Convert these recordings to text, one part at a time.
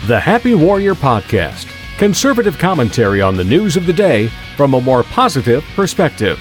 The Happy Warrior Podcast, conservative commentary on the news of the day from a more positive perspective.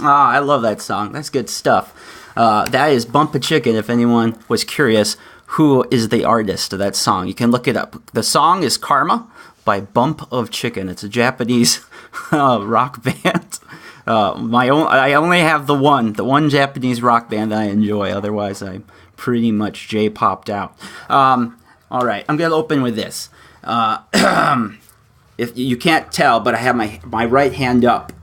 I love that song. That's good stuff. That is Bump a Chicken, if anyone was curious who is the artist of that song. You can look it up. The song is Karma by Bump of Chicken. It's a Japanese rock band. I only have the one Japanese rock band I enjoy. Otherwise, I'm pretty much J-popped out. All right, I'm going to open with this. If you can't tell, but I have my right hand up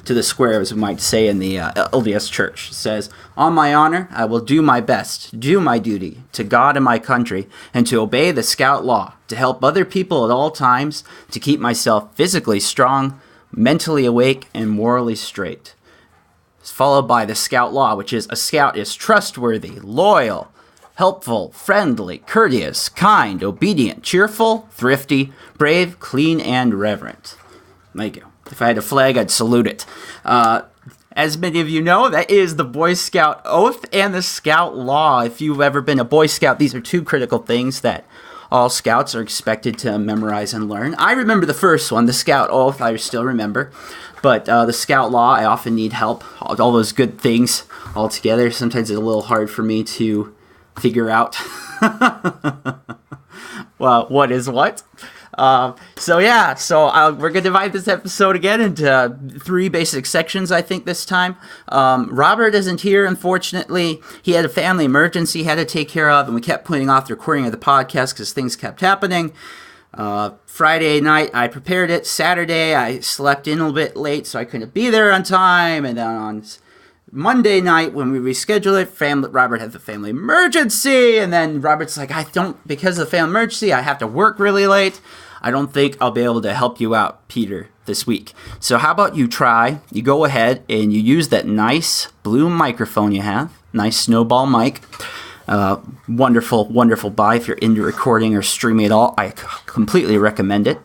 to the square, as we might say in the LDS Church. It says, "On my honor, I will do my best, do my duty to God and my country, and to obey the Scout Law, to help other people at all times, to keep myself physically strong, mentally awake, and morally straight." It's followed by the Scout Law, which is a scout is trustworthy, loyal, helpful, friendly, courteous, kind, obedient, cheerful, thrifty, brave, clean, and reverent. Thank you. If I had a flag, I'd salute it. As many of you know, that is the Boy Scout Oath and the Scout Law. If you've ever been a Boy Scout, these are two critical things that all Scouts are expected to memorize and learn. I remember the first one, the Scout Oath, I still remember. But the Scout Law, I often need help. All those good things all together. Sometimes it's a little hard for me to figure out well, what is what. So we're going to divide this episode again into three basic sections, I think, this time. Robert isn't here, unfortunately. He had a family emergency he had to take care of, and we kept putting off the recording of the podcast because things kept happening. Friday night, I prepared it. Saturday, I slept in a little bit late, so I couldn't be there on time. And then on Monday night, when we rescheduled it, Robert had the family emergency, and then Robert's like, because of the family emergency, I have to work really late. I don't think I'll be able to help you out, Peter, this week. So how about you go ahead and you use that nice blue microphone you have, nice snowball mic. Wonderful, wonderful buy if you're into recording or streaming at all. I completely recommend it.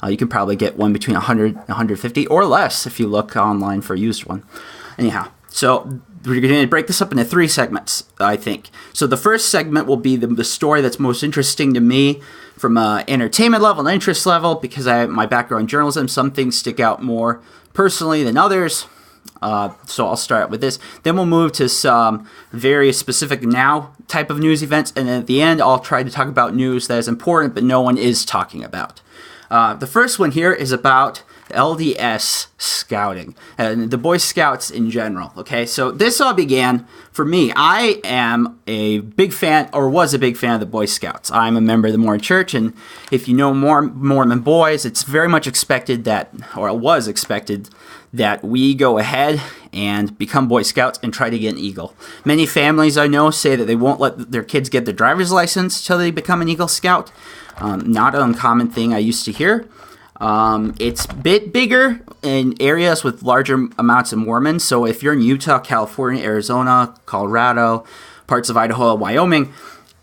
You can probably get one between 100 and 150 or less if you look online for a used one. Anyhow. So we're going to break this up into three segments, I think. So the first segment will be the story that's most interesting to me from an entertainment level and interest level, because I have my background in journalism. Some things stick out more personally than others. So I'll start with this. Then we'll move to some very specific now type of news events. And then at the end, I'll try to talk about news that is important but no one is talking about. The first one here is about LDS scouting and the Boy Scouts in general. Okay, so this all began for me. I am a big fan, or was a big fan of the Boy Scouts. I'm a member of the Mormon Church, and if you know Mormon boys, it's very much expected that, or it was expected, that we go ahead and become Boy Scouts and try to get an Eagle. Many families I know say that they won't let their kids get their driver's license until they become an Eagle Scout. Not an uncommon thing I used to hear. It's a bit bigger in areas with larger amounts of Mormons. So if you're in Utah, California, Arizona, Colorado, parts of Idaho, Wyoming,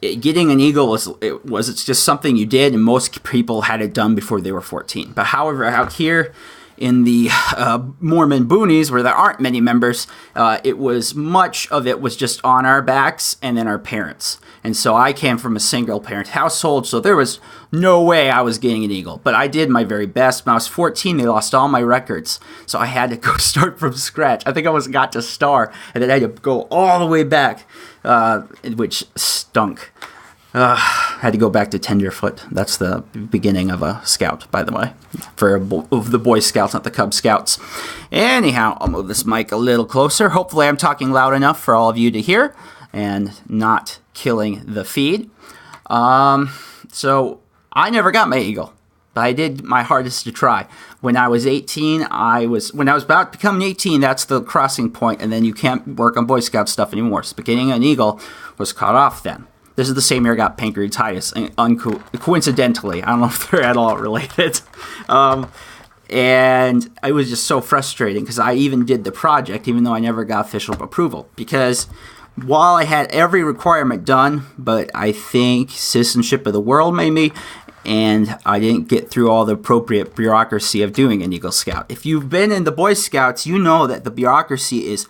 getting an Eagle it's just something you did, and most people had it done before they were 14. But however, out here in the Mormon boonies, where there aren't many members, much of it was just on our backs and then our parents. And so I came from a single parent household, so there was no way I was getting an Eagle. But I did my very best. When I was 14, they lost all my records, so I had to go start from scratch. I think I got to star, and then I had to go all the way back, which stunk. Had to go back to tenderfoot. That's the beginning of a scout, by the way, for the Boy Scouts, not the Cub Scouts. Anyhow, I'll move this mic a little closer. Hopefully I'm talking loud enough for all of you to hear and not killing the feed. So I never got my Eagle, but I did my hardest to try. When I was 18, when I was about becoming 18, that's the crossing point, and then you can't work on Boy Scout stuff anymore. So getting an Eagle was cut off then. This is the same year I got pancreatitis, coincidentally. I don't know if they're at all related. And it was just so frustrating because I even did the project, even though I never got official approval. Because while I had every requirement done, but I think Citizenship of the World made me, and I didn't get through all the appropriate bureaucracy of doing an Eagle Scout. If you've been in the Boy Scouts, you know that the bureaucracy is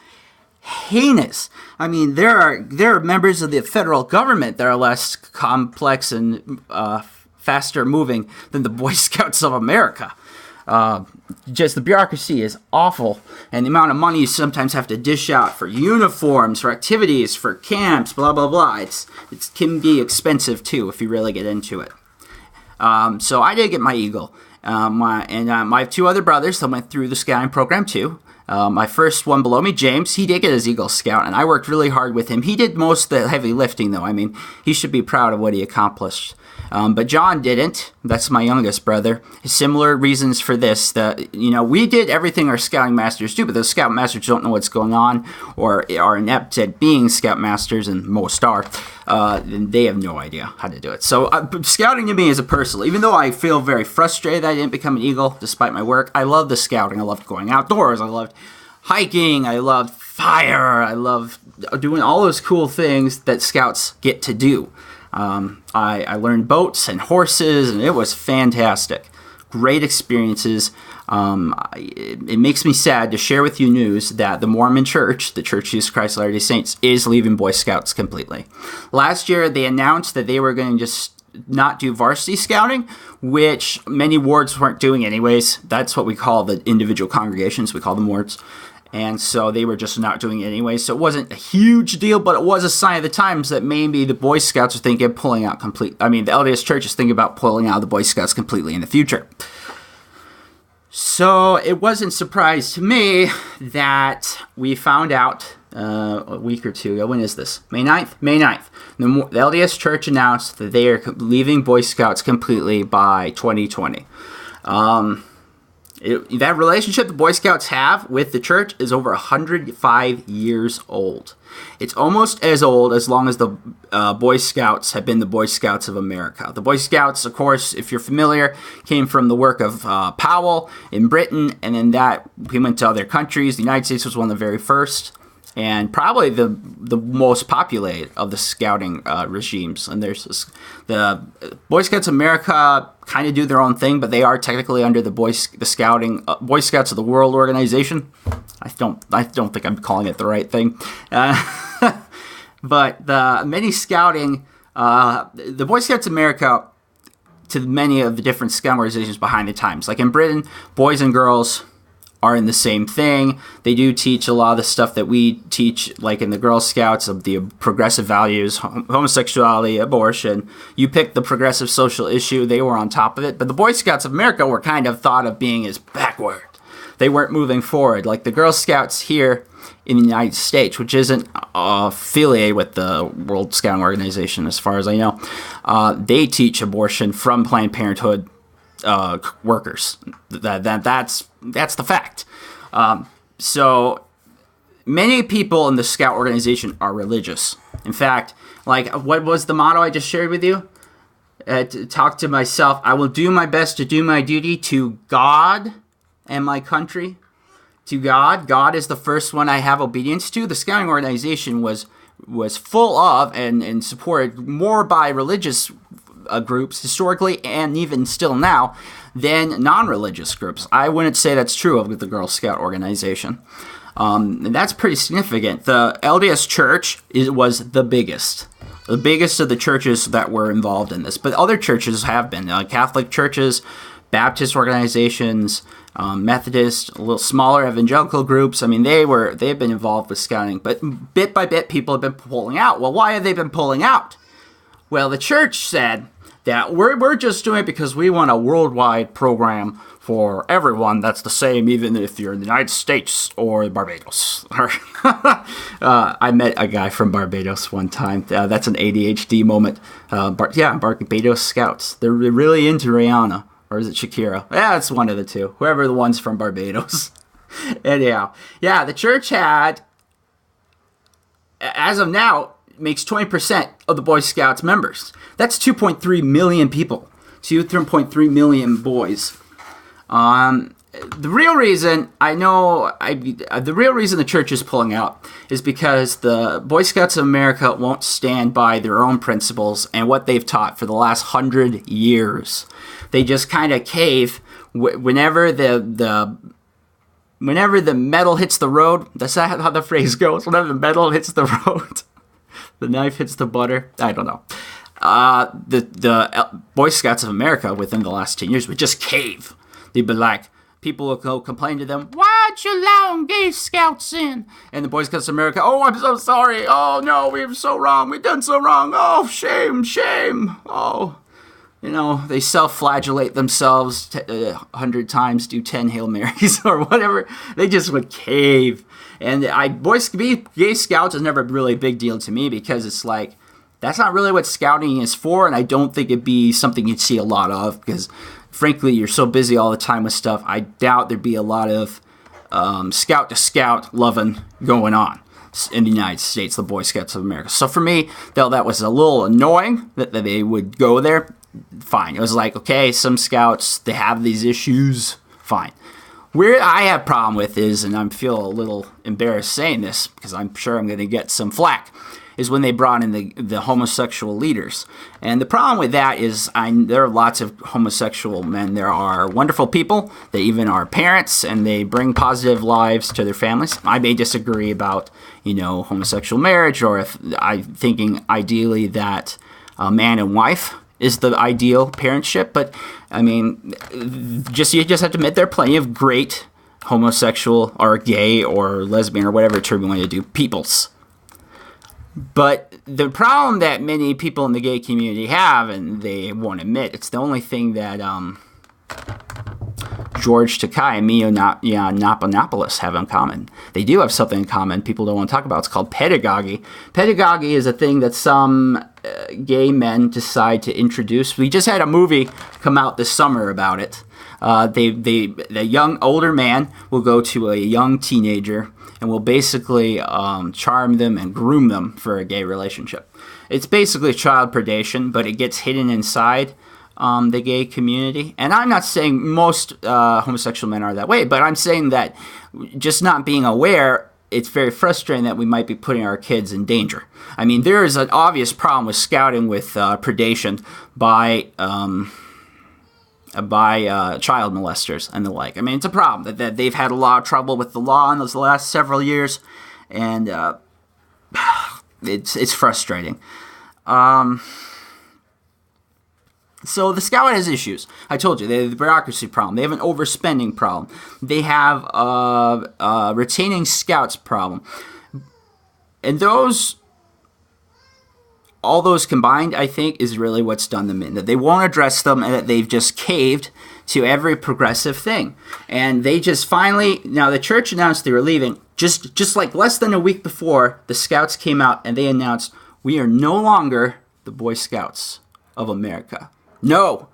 heinous. I mean, there are members of the federal government that are less complex and faster moving than the Boy Scouts of America. Just the bureaucracy is awful, and the amount of money you sometimes have to dish out for uniforms, for activities, for camps, blah blah blah. It can be expensive too if you really get into it. So I did get my Eagle. I have two other brothers that went through the scouting program too. My first one below me, James, he did get his Eagle Scout, and I worked really hard with him. He did most of the heavy lifting, though. I mean, he should be proud of what he accomplished. But John didn't. That's my youngest brother. Similar reasons for this. We did everything our scouting masters do, but those scout masters don't know what's going on or are inept at being scout masters, and most are. And they have no idea how to do it. So scouting to me is a personal. Even though I feel very frustrated that I didn't become an Eagle despite my work, I love the scouting. I loved going outdoors. I loved hiking. I loved fire. I loved doing all those cool things that scouts get to do. I learned boats and horses, and it was fantastic. Great experiences. It makes me sad to share with you news that the Mormon Church, the Church of Jesus Christ of Latter-day Saints, is leaving Boy Scouts completely. Last year, they announced that they were going to just not do varsity scouting, which many wards weren't doing anyways. That's what we call the individual congregations. We call them wards. And so they were just not doing it anyway. So it wasn't a huge deal, but it was a sign of the times that maybe the Boy Scouts are thinking of pulling out the LDS Church is thinking about pulling out the Boy Scouts completely in the future. So it wasn't a surprise to me that we found out a week or two ago. When is this? May 9th? May 9th. The LDS Church announced that they are leaving Boy Scouts completely by 2020. That relationship the Boy Scouts have with the church is over 105 years old. It's almost as old as long as the Boy Scouts have been the Boy Scouts of America. The Boy Scouts, of course, if you're familiar, came from the work of Powell in Britain, and then that we went to other countries. The United States was one of the very first, and probably the most populated of the scouting regimes. And there's the Boy Scouts of America kind of do their own thing, but they are technically under the Boy Scouts of the World organization. I don't think I'm calling it the right thing. But the many scouting, the Boy Scouts of America, to many of the different scout organizations behind the times. Like in Britain, boys and girls are in the same thing. They do teach a lot of the stuff that we teach, like in the Girl Scouts, of the progressive values, homosexuality, abortion. You pick the progressive social issue, they were on top of it. But the Boy Scouts of America were kind of thought of being as backward. They weren't moving forward. Like the Girl Scouts here in the United States, which isn't affiliated with the World Scouting Organization as far as I know, they teach abortion from Planned Parenthood workers. That's the fact. So many people in the Scout organization are religious. In fact, like what was the motto I just shared with you? To talk to myself, I will do my best to do my duty to God and my country. To God. God is the first one I have obedience to. The Scouting organization was full of and supported more by religious groups historically and even still now than non-religious groups. I wouldn't say that's true of the Girl Scout organization. And that's pretty significant. The LDS Church was the biggest of the churches that were involved in this. But other churches have been, Catholic churches, Baptist organizations, Methodist, a little smaller evangelical groups. I mean, they've been involved with scouting. But bit by bit, people have been pulling out. Well, why have they been pulling out? Well, the church said that we're just doing it because we want a worldwide program for everyone that's the same, even if you're in the United States or Barbados. I met a guy from Barbados one time. That's an ADHD moment. Barbados Scouts. They're really into Rihanna. Or is it Shakira? Yeah, it's one of the two. Whoever the one's from Barbados. Anyhow, yeah, the church had, as of now, makes 20% of the Boy Scouts members. That's 2.3 million people. 2.3 million boys. the real reason the real reason the church is pulling out is because the Boy Scouts of America won't stand by their own principles and what they've taught for the last 100 years. They just kind of cave whenever the metal hits the road. That's how the phrase goes. Whenever the metal hits the road, the knife hits the butter. I don't know. The Boy Scouts of America within the last 10 years would just cave. They'd be like, people will go complain to them, "Why'd you allow gay scouts in?" And the Boy Scouts of America, "Oh, I'm so sorry. Oh, no, we were so wrong. We've done so wrong. Oh, shame, shame. Oh." They self-flagellate themselves 100 times, do 10 Hail Marys or whatever. They just would cave. And gay scouts is never really a big deal to me because it's like, that's not really what scouting is for, and I don't think it'd be something you'd see a lot of because, frankly, you're so busy all the time with stuff. I doubt there'd be a lot of scout-to-scout loving going on in the United States, the Boy Scouts of America. So for me, though that was a little annoying that they would go there, fine. It was like, okay, some scouts, they have these issues, fine. Where I have a problem with is, and I feel a little embarrassed saying this because I'm sure I'm going to get some flack, is when they brought in the homosexual leaders. And the problem with that is there are lots of homosexual men. There are wonderful people. They even are parents, and they bring positive lives to their families. I may disagree about, homosexual marriage, or if I'm thinking ideally that man and wife is the ideal parentship. But, I mean, you just have to admit there are plenty of great homosexual or gay or lesbian or whatever term you want to do, peoples. But the problem that many people in the gay community have, and they won't admit, it's the only thing that George Takei and Mio Naponopoulos have in common. They do have something in common people don't want to talk about. It's called pedagogy. Pedagogy is a thing that some gay men decide to introduce. We just had a movie come out this summer about it. The young older man will go to a young teenager and will basically charm them and groom them for a gay relationship. It's basically child predation, but it gets hidden inside the gay community. And I'm not saying most homosexual men are that way, but I'm saying that just not being aware, it's very frustrating that we might be putting our kids in danger. I mean, there is an obvious problem with scouting with predation by child molesters and the like. I mean, it's a problem that they've had a lot of trouble with the law in those last several years, and it's frustrating. So the scout has issues. I told you, they have the bureaucracy problem. They have an overspending problem. They have a retaining scouts problem. And all those combined, I think, is really what's done them in. That they won't address them and that they've just caved to every progressive thing. And they just finally, now the church announced they were leaving, just like less than a week before, the scouts came out and they announced, we are no longer the Boy Scouts of America. No,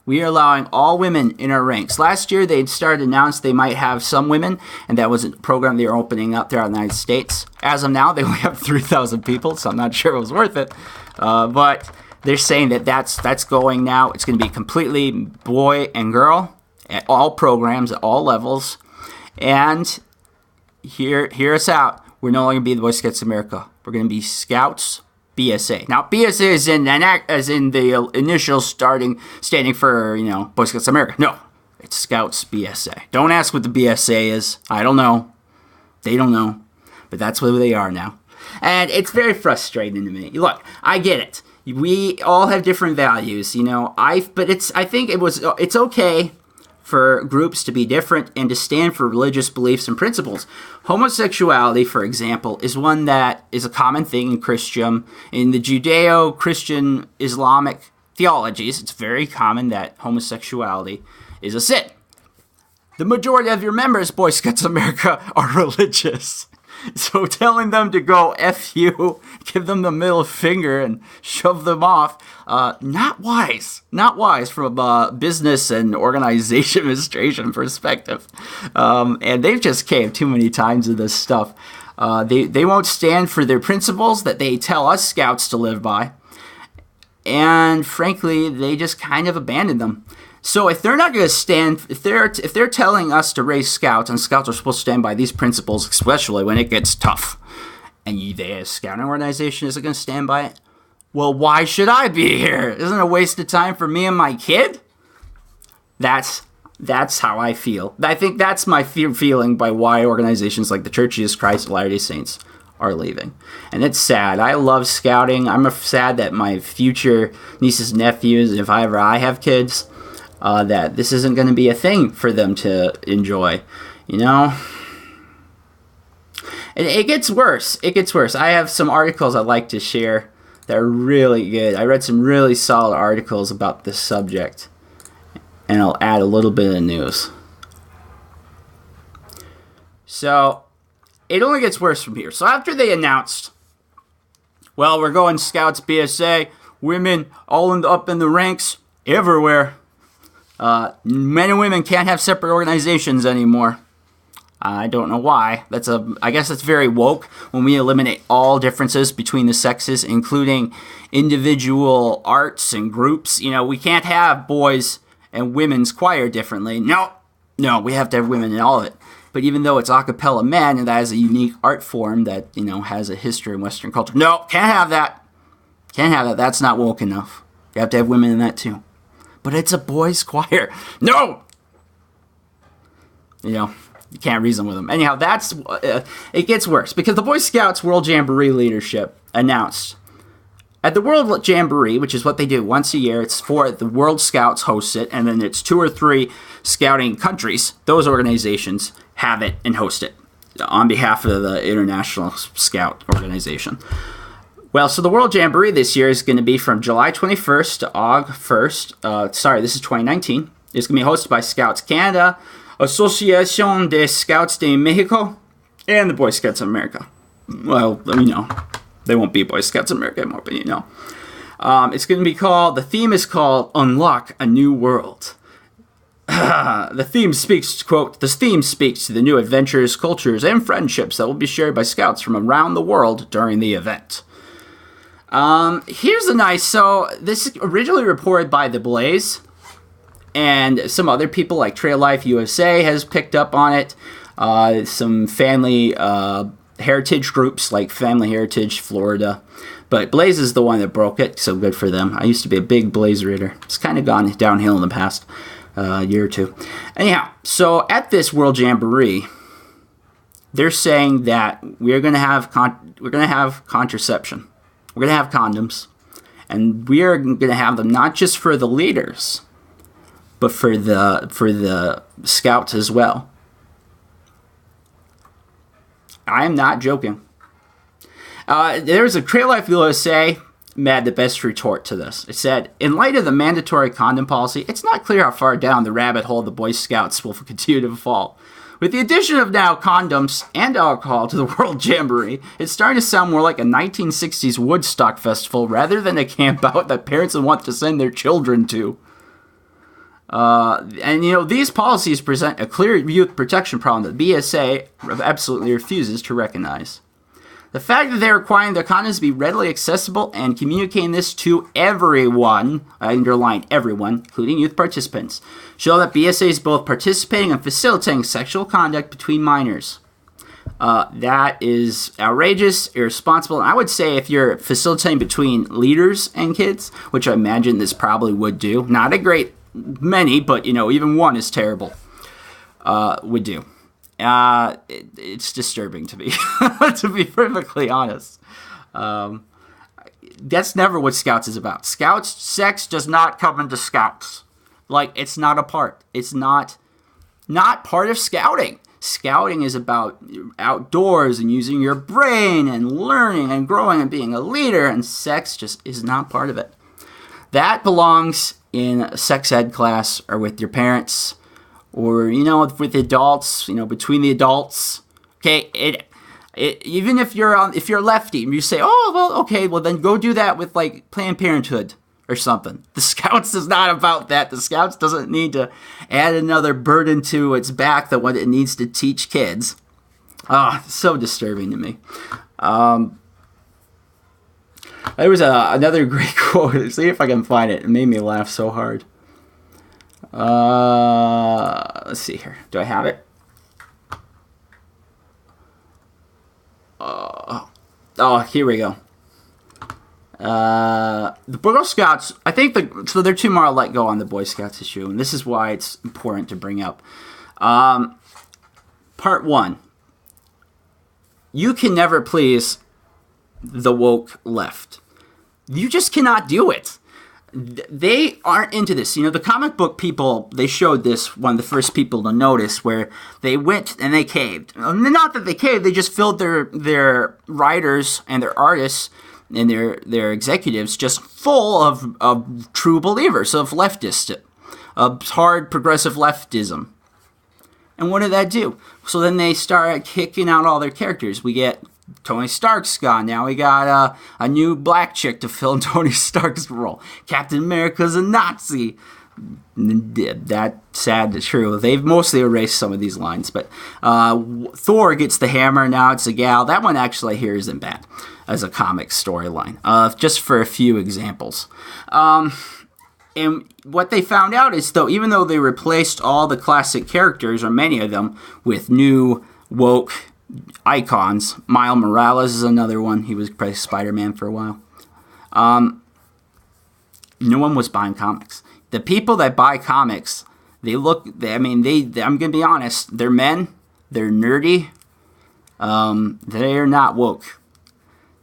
we are allowing all women in our ranks. Last year, they'd started to announce they might have some women, and that was a program they were opening up there in the United States. As of now, they only have 3,000 people, so I'm not sure it was worth it. But they're saying that's going now. It's going to be completely boy and girl at all programs, at all levels. And hear us out. We're no longer going to be the Boy Scouts of America. We're going to be Scouts BSA. Now, BSA is in the initial standing for, Boy Scouts of America. No, it's Scouts BSA. Don't ask what the BSA is. I don't know. They don't know. But that's what they are now. And it's very frustrating to me. Look, I get it. We all have different values, I think it's okay for groups to be different and to stand for religious beliefs and principles. Homosexuality, for example, is one that is a common thing in the Judeo-Christian Islamic theologies. It's very common that homosexuality is a sin. The majority of your members, Boy Scouts of America, are religious. So telling them to go F you, give them the middle finger and shove them off, not wise from a business and organization administration perspective. And they've just caved too many times to this stuff. They won't stand for their principles that they tell us scouts to live by. And frankly, they just kind of abandoned them. So if they're not going to stand, if they're telling us to raise scouts, and scouts are supposed to stand by these principles, especially when it gets tough, and they as a scouting organization isn't going to stand by it, well, why should I be here? Isn't it a waste of time for me and my kid? That's how I feel. I think that's my feeling by why organizations like the Church of Jesus Christ of Latter-day Saints are leaving. And it's sad. I love scouting. I'm sad that my future nieces and nephews, if I have kids, that this isn't going to be a thing for them to enjoy. You know? It gets worse. It gets worse. I have some articles I'd like to share that are really good. I read some really solid articles about this subject. And I'll add a little bit of news. So, it only gets worse from here. So after they announced, well, we're going Scouts, BSA, women all up in the ranks, everywhere. Men and women can't have separate organizations anymore. I don't know why. I guess that's very woke when we eliminate all differences between the sexes, including individual arts and groups. You know, we can't have boys and women's choir differently. No, we have to have women in all of it. But even though it's a cappella men, and that is a unique art form that, you know, has a history in Western culture. No, can't have that. Can't have that. That's not woke enough. You have to have women in that too. But it's a boys' choir. No! You know, you can't reason with them. Anyhow, it gets worse because the Boy Scouts World Jamboree leadership announced at the World Jamboree, which is what they do once a year, it's for the World Scouts host it, and then it's 2 or 3 scouting countries, those organizations, have it and host it on behalf of the International Scout Organization. Well, so the World Jamboree this year is going to be from July 21st to August 1st. This is 2019. It's going to be hosted by Scouts Canada, Asociación de Scouts de Mexico, and the Boy Scouts of America. Well, you know, they won't be Boy Scouts of America anymore, but you know. It's going to be the theme is called Unlock a New World. The theme speaks, quote, "This theme speaks to the new adventures, cultures, and friendships that will be shared by Scouts from around the world during the event." So this is originally reported by The Blaze, and some other people like Trail Life USA has picked up on it. Some family heritage groups like Family Heritage Florida. But Blaze is the one that broke it, so good for them. I used to be a big Blaze reader. It's kind of gone downhill in the past year or two. Anyhow, so at this World Jamboree, they're saying that we're going to have contraception. We're going to have condoms, and we are going to have them not just for the leaders, but for the scouts as well. I am not joking. There's a Trail Life USA had the best retort to this. It said, "In light of the mandatory condom policy, it's not clear how far down the rabbit hole the Boy Scouts will continue to fall. With the addition of now condoms and alcohol to the World Jamboree, it's starting to sound more like a 1960s Woodstock festival rather than a camp out that parents would want to send their children to." And you know, these policies present a clear youth protection problem that BSA absolutely refuses to recognize. The fact that they're requiring their condoms to be readily accessible and communicating this to everyone, I underline everyone, including youth participants, show that BSA is both participating and facilitating sexual conduct between minors. That is outrageous, irresponsible, and I would say if you're facilitating between leaders and kids, which I imagine this probably would do, not a great many, but you know, even one is terrible, would do. It's disturbing to me, to be perfectly honest. That's never what Scouts is about. Sex does not come into Scouts. Like, it's not a part. It's not part of Scouting. Scouting is about outdoors and using your brain and learning and growing and being a leader, and sex just is not part of it. That belongs in a sex ed class or with your parents, or, you know, with adults, you know, between the adults. Okay, even if you're lefty and you say, oh, well, okay, well then go do that with like Planned Parenthood or something. The Scouts is not about that. The Scouts doesn't need to add another burden to its back than what it needs to teach kids. So disturbing to me. There was another great quote. See if I can find it. It made me laugh so hard. Let's see here. Do I have it? Here we go. The Girl Scouts, I think so there are two more I'll let go on the Boy Scouts issue, and this is why it's important to bring up. Part 1. You can never please the woke left. You just cannot do it. They aren't into this. You know, the comic book people, they showed this, one of the first people to notice, where they went and they caved. Not that they caved, they just filled their writers and their artists and their executives just full of true believers, of leftists, of hard progressive leftism. And what did that do? So then they started kicking out all their characters. We get Tony Stark's gone. Now we got a new black chick to fill Tony Stark's role. Captain America's a Nazi. That's sad to true. They've mostly erased some of these lines. But Thor gets the hammer. Now it's a gal. That one actually here isn't bad as a comic storyline. Just for a few examples. And what they found out is, though, even though they replaced all the classic characters, or many of them, with new woke icons, Miles Morales is another one. He was Spider-Man for a while. No one was buying comics. The people that buy comics, I'm going to be honest, they're men, they're nerdy, they're not woke.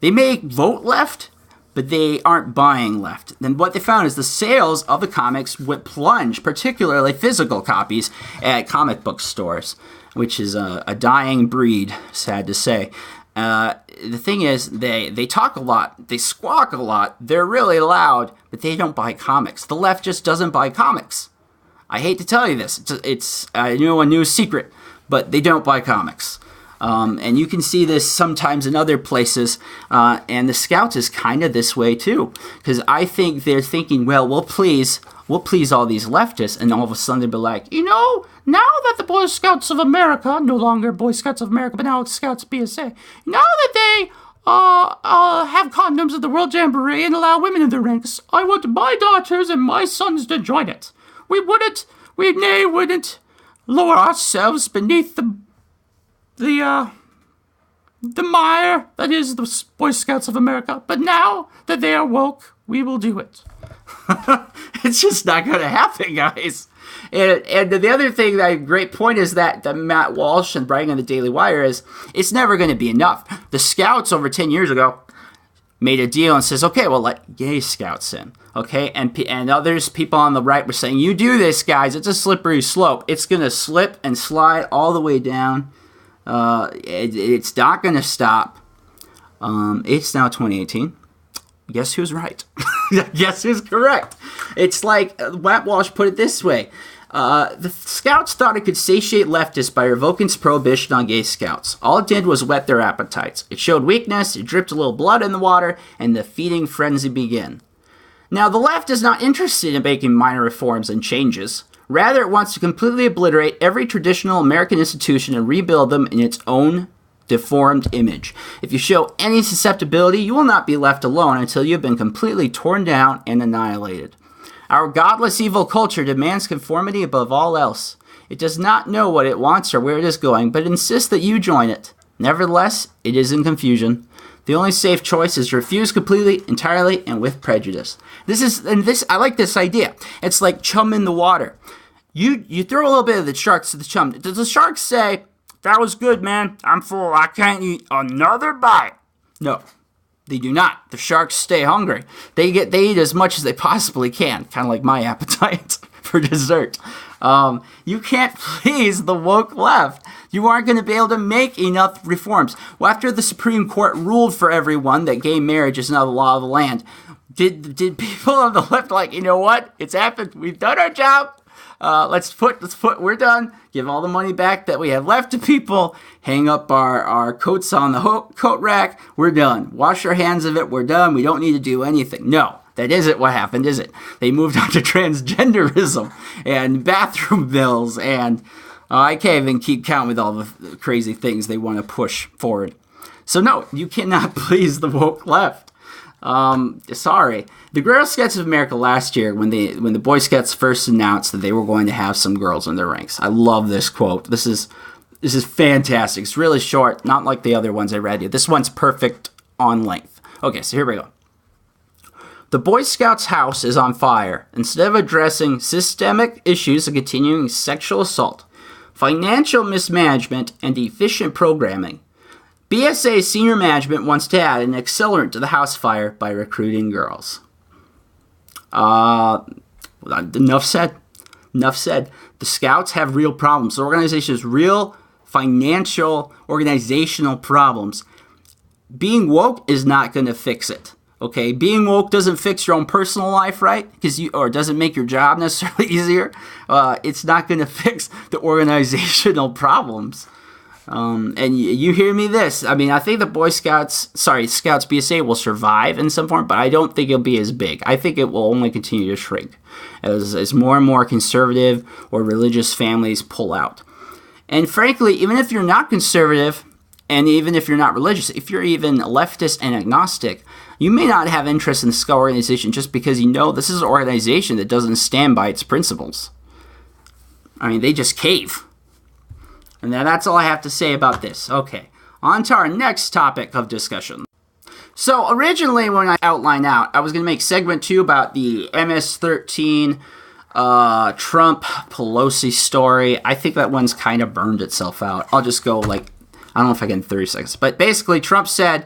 They may vote left, but they aren't buying left. Then what they found is the sales of the comics would plunge, particularly physical copies, at comic book stores, which is a dying breed, sad to say. The thing is, they talk a lot, they squawk a lot, they're really loud, but they don't buy comics. The left just doesn't buy comics. I hate to tell you this. It's a new secret, but they don't buy comics. And you can see this sometimes in other places, and the Scouts is kind of this way too, because I think they're thinking, well, we'll please all these leftists, and all of a sudden they'll be like, now that the Boy Scouts of America, no longer Boy Scouts of America, but now it's Scouts BSA, now that they have condoms at the World Jamboree and allow women in the ranks, I want my daughters and my sons to join it. We wouldn't lower ourselves beneath the mire that is the Boy Scouts of America. But now that they are woke, we will do it. It's just not going to happen, guys. And the other thing, that great point is that Matt Walsh and writing on the Daily Wire is, it's never going to be enough. The Scouts over 10 years ago made a deal and says, okay, well, let gay Scouts in. Okay, and others, people on the right were saying, you do this, guys, it's a slippery slope. It's going to slip and slide all the way down. It's not going to stop. It's now 2018. Guess who's right? Guess who's correct? It's like Matt Walsh put it this way. The Scouts thought it could satiate leftists by revoking its prohibition on gay Scouts. All it did was whet their appetites. It showed weakness, it dripped a little blood in the water, and the feeding frenzy began. Now, the left is not interested in making minor reforms and changes. Rather, it wants to completely obliterate every traditional American institution and rebuild them in its own deformed image. If you show any susceptibility, you will not be left alone until you have been completely torn down and annihilated. Our godless evil culture demands conformity above all else. It does not know what it wants or where it is going, but insists that you join it. Nevertheless, it is in confusion. The only safe choice is to refuse completely, entirely, and with prejudice. I like this idea. It's like chum in the water. You throw a little bit of the sharks to the chum. Does the shark say, that was good, man, I'm full, I can't eat another bite? No, they do not. The sharks stay hungry. They eat as much as they possibly can, kind of like my appetite for dessert. You can't please the woke left. You aren't going to be able to make enough reforms. Well, after the Supreme Court ruled for everyone that gay marriage is now the law of the land, did people on the left like, you know what? It's happened. We've done our job. We're done. Give all the money back that we have left to people. Hang up our coats on the coat rack. We're done. Wash our hands of it. We're done. We don't need to do anything. No, that isn't what happened, is it? They moved on to transgenderism and bathroom bills, and I can't even keep count with all the crazy things they want to push forward. So no, you cannot please the woke left. Sorry. The Girl Scouts of America last year, when the Boy Scouts first announced that they were going to have some girls in their ranks. I love this quote. This is fantastic. It's really short, not like the other ones I read you. This one's perfect on length. Okay, so here we go. The Boy Scouts house is on fire. Instead of addressing systemic issues of continuing sexual assault, financial mismanagement, and efficient programming, BSA senior management wants to add an accelerant to the house fire by recruiting girls. Enough said. The Scouts have real problems. The organization has real financial, organizational problems. Being woke is not going to fix it. Okay, being woke doesn't fix your own personal life, right? Or doesn't make your job necessarily easier. It's not going to fix the organizational problems. And you hear me this. I mean, I think the Scouts BSA will survive in some form, but I don't think it'll be as big. I think it will only continue to shrink as more and more conservative or religious families pull out. And frankly, even if you're not conservative, and even if you're not religious, if you're even leftist and agnostic, you may not have interest in the Scout organization just because you know this is an organization that doesn't stand by its principles. I mean, they just cave. And that's all I have to say about this. Okay, on to our next topic of discussion. So originally when I outlined out, I was going to make segment 2 about the MS-13 Trump Pelosi story. I think that one's kind of burned itself out. I'll just go I don't know if I get in 30 seconds. But basically Trump said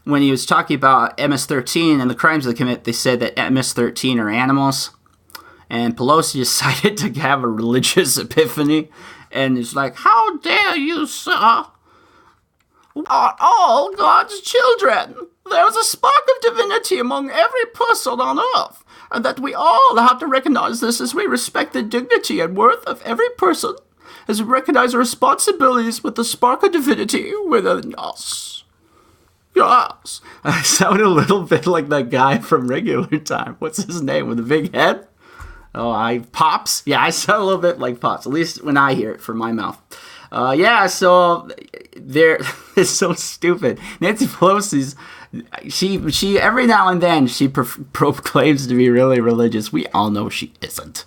when he was talking about MS-13 and the crimes they commit, they said that MS-13 are animals. And Pelosi decided to have a religious epiphany. And it's like, how dare you, sir? We are all God's children. There's a spark of divinity among every person on earth. And that we all have to recognize this as we respect the dignity and worth of every person. As we recognize our responsibilities with the spark of divinity within us. Yes. I sound a little bit like that guy from Regular Time. What's his name with the big head? Pops? Yeah, I sound a little bit like Pops, at least when I hear it from my mouth. So it's so stupid. Nancy Pelosi's, she every now and then, she proclaims to be really religious. We all know she isn't.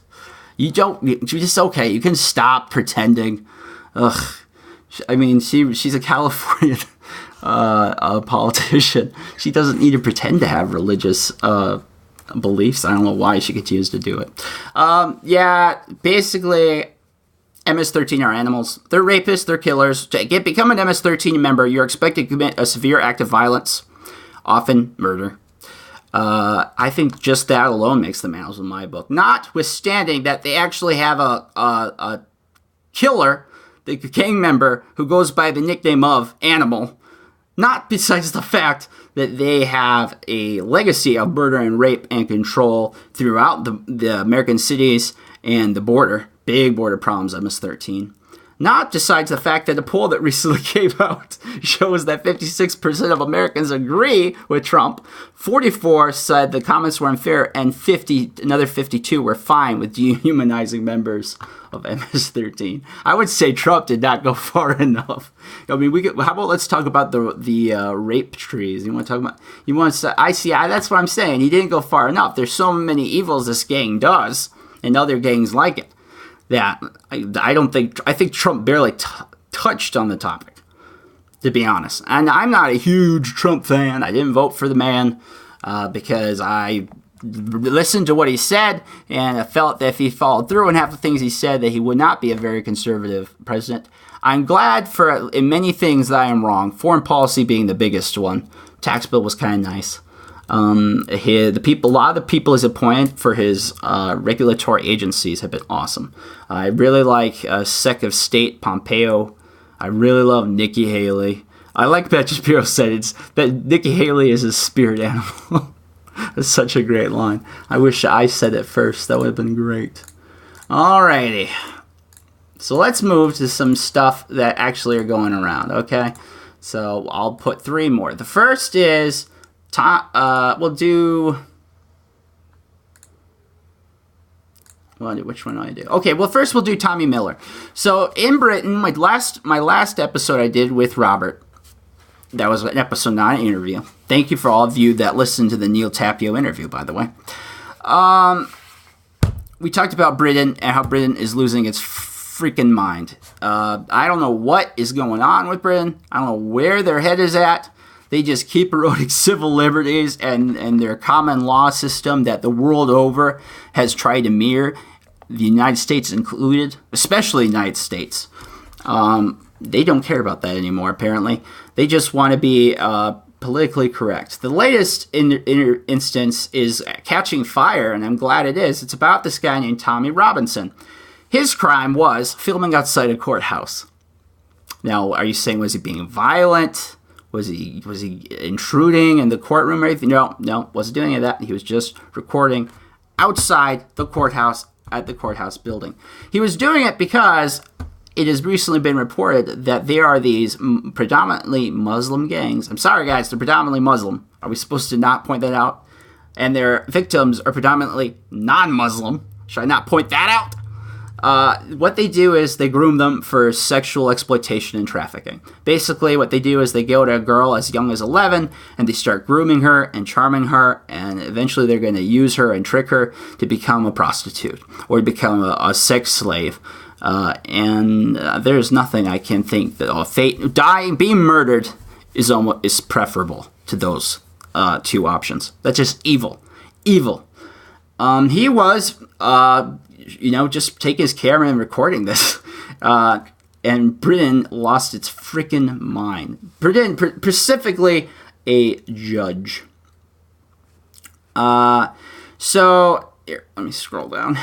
She's just okay. You can stop pretending. Ugh. I mean, she's a Californian politician. She doesn't need to pretend to have religious beliefs. I don't know why she continues to do it. Basically, MS-13 are animals. They're rapists. They're killers. To become an MS-13 member, you're expected to commit a severe act of violence, often murder. I think just that alone makes them animals in my book. Notwithstanding that they actually have a killer, the gang member, who goes by the nickname of Animal. Not besides the fact that they have a legacy of murder and rape and control throughout the American cities and the border. Big border problems, MS-13. Not besides the fact that a poll that recently came out shows that 56% of Americans agree with Trump. 44 said the comments were unfair, and another 52 were fine with dehumanizing members of MS-13. I would say Trump did not go far enough. I mean, how about let's talk about the rape trees? You want to talk about? That's what I'm saying. He didn't go far enough. There's so many evils this gang does, and other gangs like it, that I think Trump barely touched on the topic, to be honest. And I'm not a huge Trump fan. I didn't vote for the man because I listened to what he said, and I felt that if he followed through on half the things he said, that he would not be a very conservative president. I'm glad in many things that I am wrong. Foreign policy being the biggest one. Tax bill was kind of nice. A lot of the people he's appointed for his regulatory agencies have been awesome. I really like Sec of State Pompeo. I really love Nikki Haley. I like that Shapiro said that Nikki Haley is his spirit animal. That's such a great line. I wish I said it first. That would have been great. Alrighty. So let's move to some stuff that actually are going around, okay? So I'll put 3 more. The first is... we'll do... Which one do I do? Okay, well, first we'll do Tommy Miller. So in Britain, my last episode I did with Robert, That was an episode 9 interview. Thank you for all of you that listened to the Neil Tapio interview, by the way. We talked about Britain and how Britain is losing its freaking mind. I don't know what is going on with Britain. I don't know where their head is at. They just keep eroding civil liberties and their common law system that the world over has tried to mirror, the United States included, especially the United States. They don't care about that anymore, apparently. They just want to be politically correct. The latest instance is catching fire, and I'm glad it is. It's about this guy named Tommy Robinson. His crime was filming outside a courthouse. Now, are you saying, was he being violent? Was he intruding in the courtroom or anything? No, wasn't doing any of that. He was just recording outside the courthouse at the courthouse building. He was doing it because it has recently been reported that there are these predominantly Muslim gangs. I'm sorry, guys, they're predominantly Muslim. Are we supposed to not point that out? And their victims are predominantly non-Muslim. Should I not point that out? What they do is they groom them for sexual exploitation and trafficking. Basically, what they do is they go to a girl as young as 11, and they start grooming her and charming her, and eventually they're going to use her and trick her to become a prostitute or to become a sex slave. There's nothing I can think that dying, being murdered is preferable to those two options. That's just evil. He was just taking his camera and recording this. And Britain lost its freaking mind. Britain, specifically a judge. So, here, let me scroll down.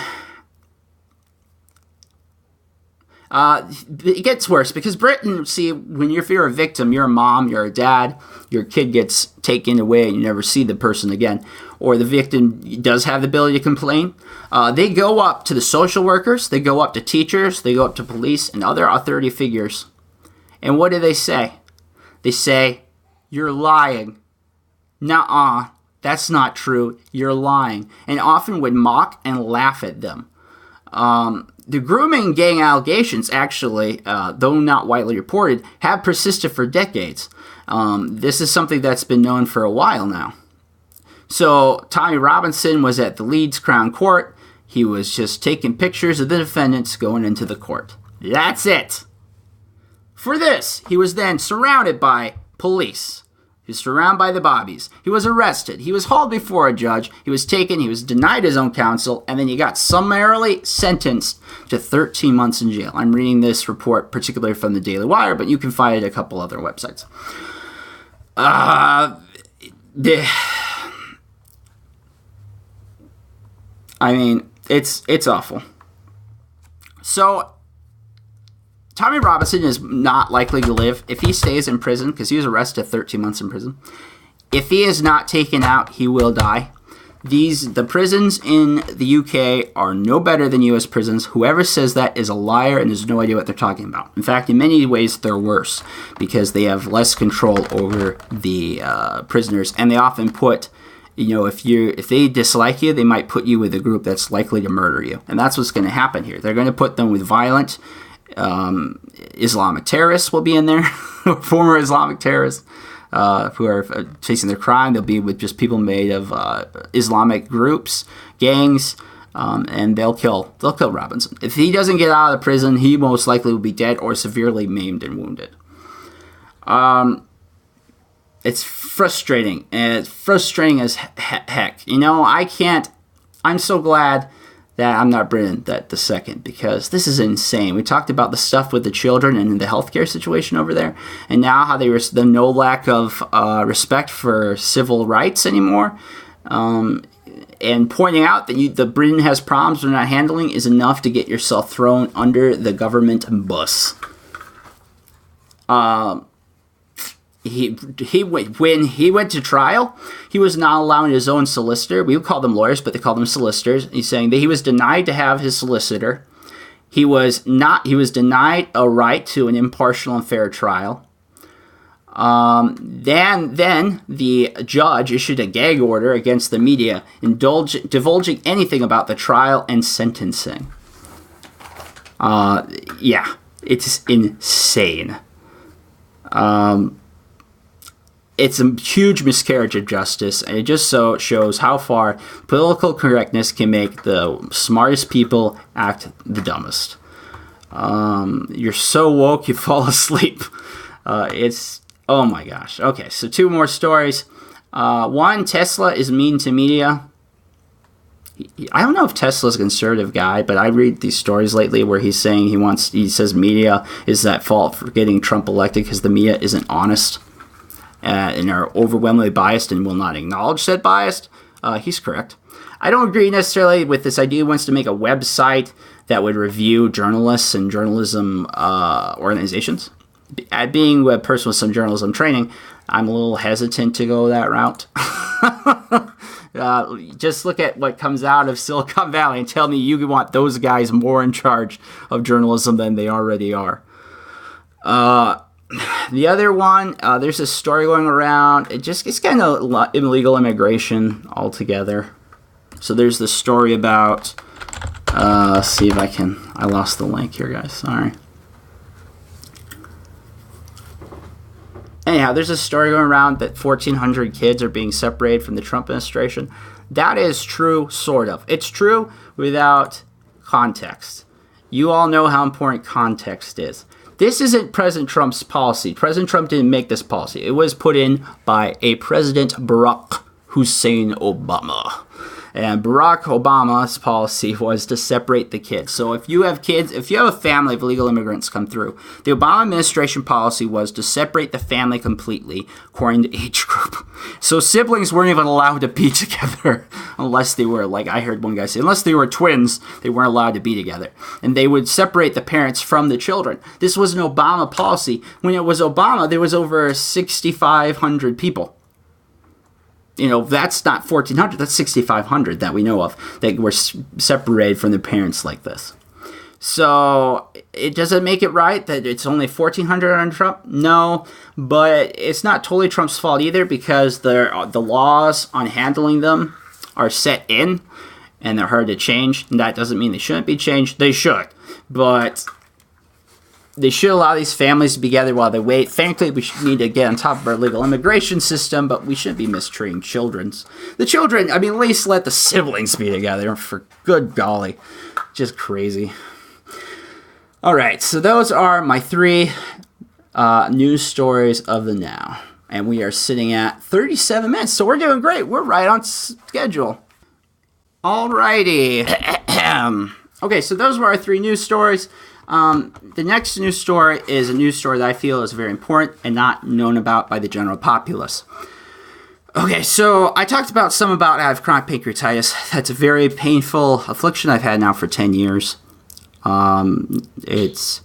It gets worse because Britain, see, when if you're a victim, you're a mom, you're a dad, your kid gets taken away and you never see the person again, or the victim does have the ability to complain, they go up to the social workers, they go up to teachers, they go up to police and other authority figures. And what do they say? They say, "You're lying. Nuh-uh, that's not true. You're lying." And often would mock and laugh at them. The grooming gang allegations, actually, though not widely reported, have persisted for decades. This is something that's been known for a while now. So Tommy Robinson was at the Leeds Crown Court. He was just taking pictures of the defendants going into the court. That's it. For this, he was then surrounded by police. He was surrounded by the bobbies. He was arrested. He was hauled before a judge. He was taken. He was denied his own counsel. And then he got summarily sentenced to 13 months in jail. I'm reading this report particularly from the Daily Wire, but you can find it at a couple other websites. It's awful. So, Tommy Robinson is not likely to live if he stays in prison, because he was arrested 13 months in prison. If he is not taken out, he will die. The prisons in the UK are no better than U.S. prisons. Whoever says that is a liar and has no idea what they're talking about. In fact, in many ways, they're worse because they have less control over the prisoners, and they often put, if they dislike you, they might put you with a group that's likely to murder you, and that's what's going to happen here. They're going to put them with violent Islamic terrorists will be in there, former Islamic terrorists who are facing their crime. They'll be with just people made of Islamic groups, gangs, and they'll kill Robinson. If he doesn't get out of the prison, he most likely will be dead or severely maimed and wounded. It's frustrating, and it's frustrating as heck. I'm so glad that I'm not Britain the second, because this is insane. We talked about the stuff with the children and the healthcare situation over there, and now how there's no lack of respect for civil rights anymore, and pointing out that the Britain has problems they're not handling is enough to get yourself thrown under the government bus. When he went to trial, he was not allowing his own solicitor. We would call them lawyers, but they call them solicitors. He's saying that he was denied to have his solicitor. He was denied a right to an impartial and fair trial. Then the judge issued a gag order against the media, divulging anything about the trial and sentencing. It's insane. it's a huge miscarriage of justice, and it just shows how far political correctness can make the smartest people act the dumbest. You're so woke you fall asleep. Oh my gosh. Okay, so 2 more stories. One, Tesla is mean to media. I don't know if Tesla's a conservative guy, but I read these stories lately where he's saying he says media is at fault for getting Trump elected because the media isn't honest and are overwhelmingly biased and will not acknowledge said bias. He's correct. I don't agree necessarily with this idea. He wants to make a website that would review journalists and journalism organizations. Being a person with some journalism training, I'm a little hesitant to go that route. Just look at what comes out of Silicon Valley and tell me you want those guys more in charge of journalism than they already are. The other one, there's a story going around. It's kind of illegal immigration altogether. So there's this story about, see if I lost the link here, guys. Sorry. Anyhow, there's a story going around that 1,400 kids are being separated from the Trump administration. That is true, sort of. It's true without context. You all know how important context is. This isn't President Trump's policy. President Trump didn't make this policy. It was put in by a President Barack Hussein Obama. And Barack Obama's policy was to separate the kids. So if you have kids, if you have a family of illegal immigrants come through, the Obama administration policy was to separate the family completely according to age group. So siblings weren't even allowed to be together unless they were, like I heard one guy say, unless they were twins, they weren't allowed to be together. And they would separate the parents from the children. This was an Obama policy. When it was Obama, there was over 6,500 people. That's not 1,400, that's 6,500 that we know of that were separated from their parents like this. So it doesn't make it right that it's only 1,400 on Trump? No, but it's not totally Trump's fault either because the laws on handling them are set in and they're hard to change. And that doesn't mean they shouldn't be changed. They should, but they should allow these families to be together while they wait. Thankfully, we need to get on top of our legal immigration system, but we shouldn't be mistreating the children. At least let the siblings be together, for good golly. Just crazy. All right, so those are my 3 news stories of the now. And we are sitting at 37 minutes, so we're doing great. We're right on schedule. All righty. Okay, so those were our 3 news stories. The next news story is a news story that I feel is very important and not known about by the general populace. Okay, so I talked about I have chronic pancreatitis. That's a very painful affliction I've had now for 10 years. It's,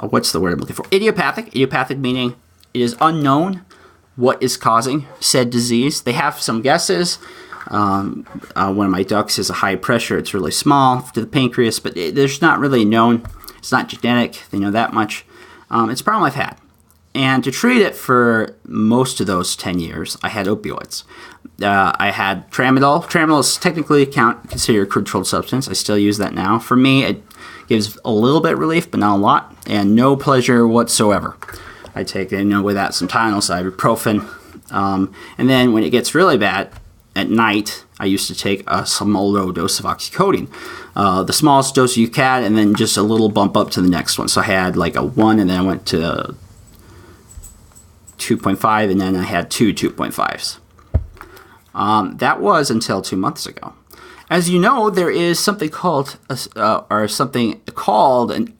what's the word I'm looking for? Idiopathic. Idiopathic meaning it is unknown what is causing said disease. They have some guesses. One of my ducts is a high pressure. It's really small to the pancreas, but there's not really known. It's not genetic. They know that much. It's a problem I've had. And to treat it for most of those 10 years, I had opioids. I had tramadol. Tramadol is technically considered a controlled substance. I still use that now. For me, it gives a little bit of relief, but not a lot, and no pleasure whatsoever. I take, with that some Tylenol, ibuprofen. And then when it gets really bad, at night, I used to take a small low dose of oxycodone. The smallest dose you can, and then just a little bump up to the next one. So I had like a 1, and then I went to 2.5, and then I had 2 2.5s. That was until 2 months ago. As you know, there is something called an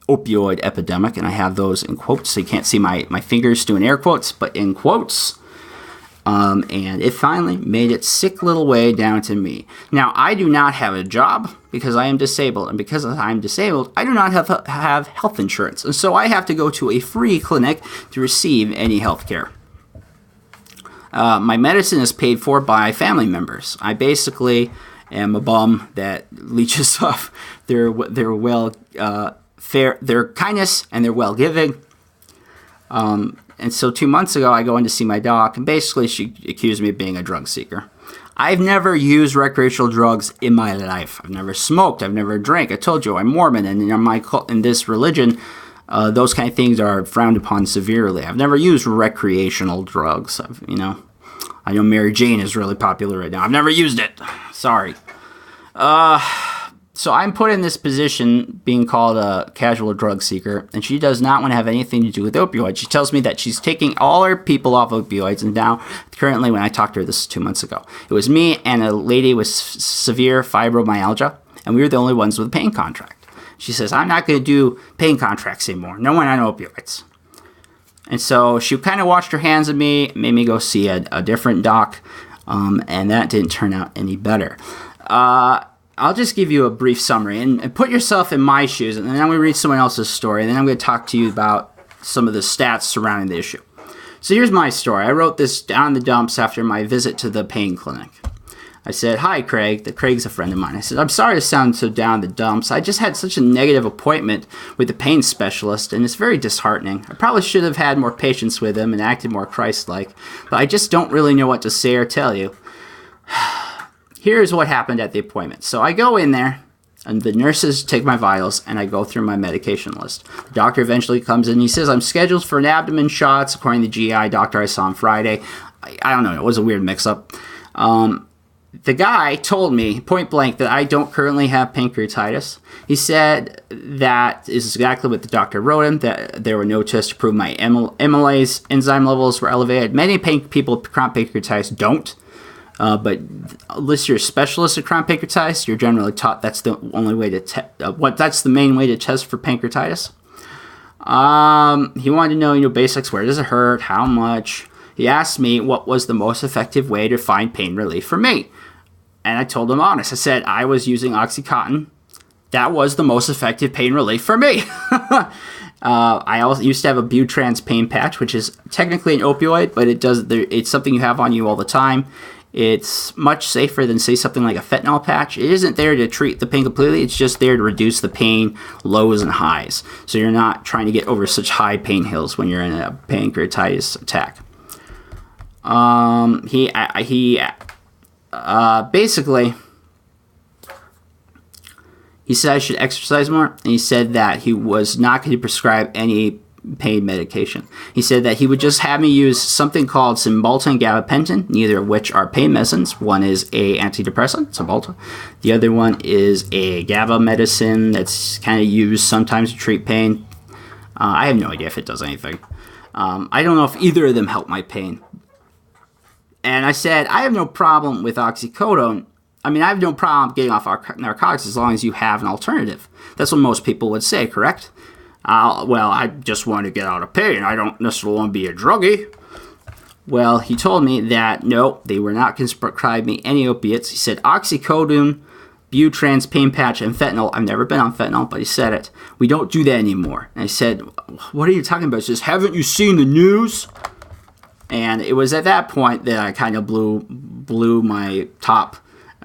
opioid epidemic, and I have those in quotes, so you can't see my fingers doing air quotes, but in quotes. And it finally made its sick little way down to me. Now, I do not have a job because I am disabled, and because I'm disabled, I do not have health insurance, and so I have to go to a free clinic to receive any health care. My medicine is paid for by family members. I basically am a bum that leeches off their kindness and their well-giving. And so 2 months ago, I go in to see my doc, and basically she accused me of being a drug seeker. I've never used recreational drugs in my life. I've never smoked. I've never drank. I told you I'm Mormon, and in this religion, those kind of things are frowned upon severely. I've never used recreational drugs. I know Mary Jane is really popular right now. I've never used it. Sorry. So I'm put in this position being called a casual drug seeker, and she does not want to have anything to do with opioids. She tells me that she's taking all her people off opioids, and now, currently, when I talked to her, this is 2 months ago, it was me and a lady with severe fibromyalgia, and we were the only ones with a pain contract. She says, I'm not going to do pain contracts anymore. No one on opioids. And so she kind of washed her hands of me, made me go see a different doc, and that didn't turn out any better. I'll just give you a brief summary and put yourself in my shoes, and then I'm going to read someone else's story, and then I'm going to talk to you about some of the stats surrounding the issue. So here's my story. I wrote this down in the dumps after my visit to the pain clinic. I said, hi, Craig. Craig's a friend of mine. I said, I'm sorry to sound so down in the dumps. I just had such a negative appointment with the pain specialist, and it's very disheartening. I probably should have had more patience with him and acted more Christ-like, but I just don't really know what to say or tell you. Here's what happened at the appointment. So I go in there, and the nurses take my vitals, and I go through my medication list. The doctor eventually comes in, and he says, I'm scheduled for an abdomen shots, according to the GI doctor I saw on Friday. I don't know, it was a weird mix-up. The guy told me, point blank, that I don't currently have pancreatitis. He said that is exactly what the doctor wrote him, that there were no tests to prove my amylase enzyme levels were elevated. Many people with chronic pancreatitis don't. But unless you're a specialist at chronic pancreatitis, you're generally taught that's the only way to that's the main way to test for pancreatitis. He wanted to know, basics. Where does it hurt? How much? He asked me what was the most effective way to find pain relief for me, and I told him honest. I said I was using OxyContin. That was the most effective pain relief for me. I also used to have a Butrans pain patch, which is technically an opioid, but it's something you have on you all the time. It's much safer than, say, something like a fentanyl patch. It isn't there to treat the pain completely. It's just there to reduce the pain lows and highs. So you're not trying to get over such high pain hills when you're in a pancreatitis attack. Basically, he said I should exercise more, and he said that he was not going to prescribe any pain medication. He said that he would just have me use something called Cymbalta and gabapentin, neither of which are pain medicines. One is a antidepressant, Cymbalta. The other one is a GABA medicine that's kind of used sometimes to treat pain. I have no idea if it does anything. I don't know if either of them help my pain. And I said, I have no problem with oxycodone. I have no problem getting off narcotics as long as you have an alternative. That's what most people would say, correct? I just want to get out of pain. I don't necessarily want to be a druggie. Well, he told me that, no, they were not going to prescribe me any opiates. He said oxycodone, Butrans, pain patch, and fentanyl. I've never been on fentanyl, but he said it. We don't do that anymore. And I said, what are you talking about? He says, haven't you seen the news? And it was at that point that I kind of blew my top.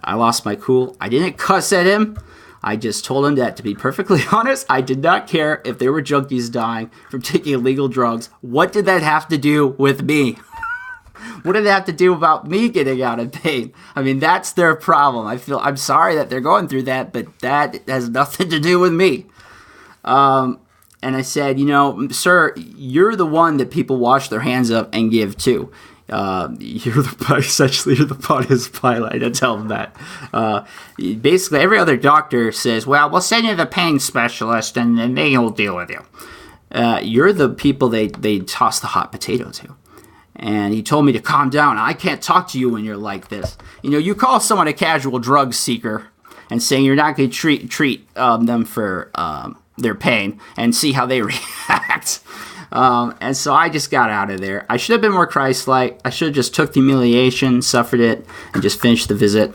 I lost my cool. I didn't cuss at him. I just told him that, to be perfectly honest, I did not care if there were junkies dying from taking illegal drugs. What did that have to do with me? What did that have to do about me getting out of pain? That's their problem. I'm sorry that they're going through that, but that has nothing to do with me. And I said, sir, you're the one that people wash their hands of and give to. You're the Pontius Pilate. I tell them that. Basically, every other doctor says, well, we'll send you the pain specialist and then they will deal with you. You're the people they toss the hot potato to. And he told me to calm down. I can't talk to you when you're like this. You call someone a casual drug seeker and saying you're not going to treat them for their pain and see how they react. And so I just got out of there. I should have been more Christ-like. I should have just took the humiliation, suffered it, and just finished the visit.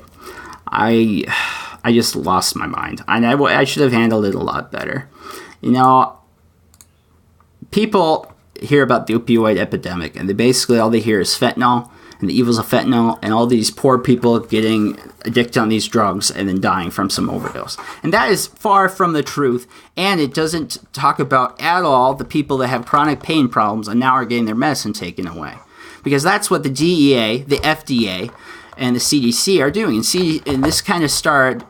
I just lost my mind. I should have handled it a lot better. People hear about the opioid epidemic, and basically all they hear is fentanyl and the evils of fentanyl and all these poor people getting addicted on these drugs and then dying from some overdose. And that is far from the truth, and it doesn't talk about at all the people that have chronic pain problems and now are getting their medicine taken away. Because that's what the DEA, the FDA, and the CDC are doing. And this kind of started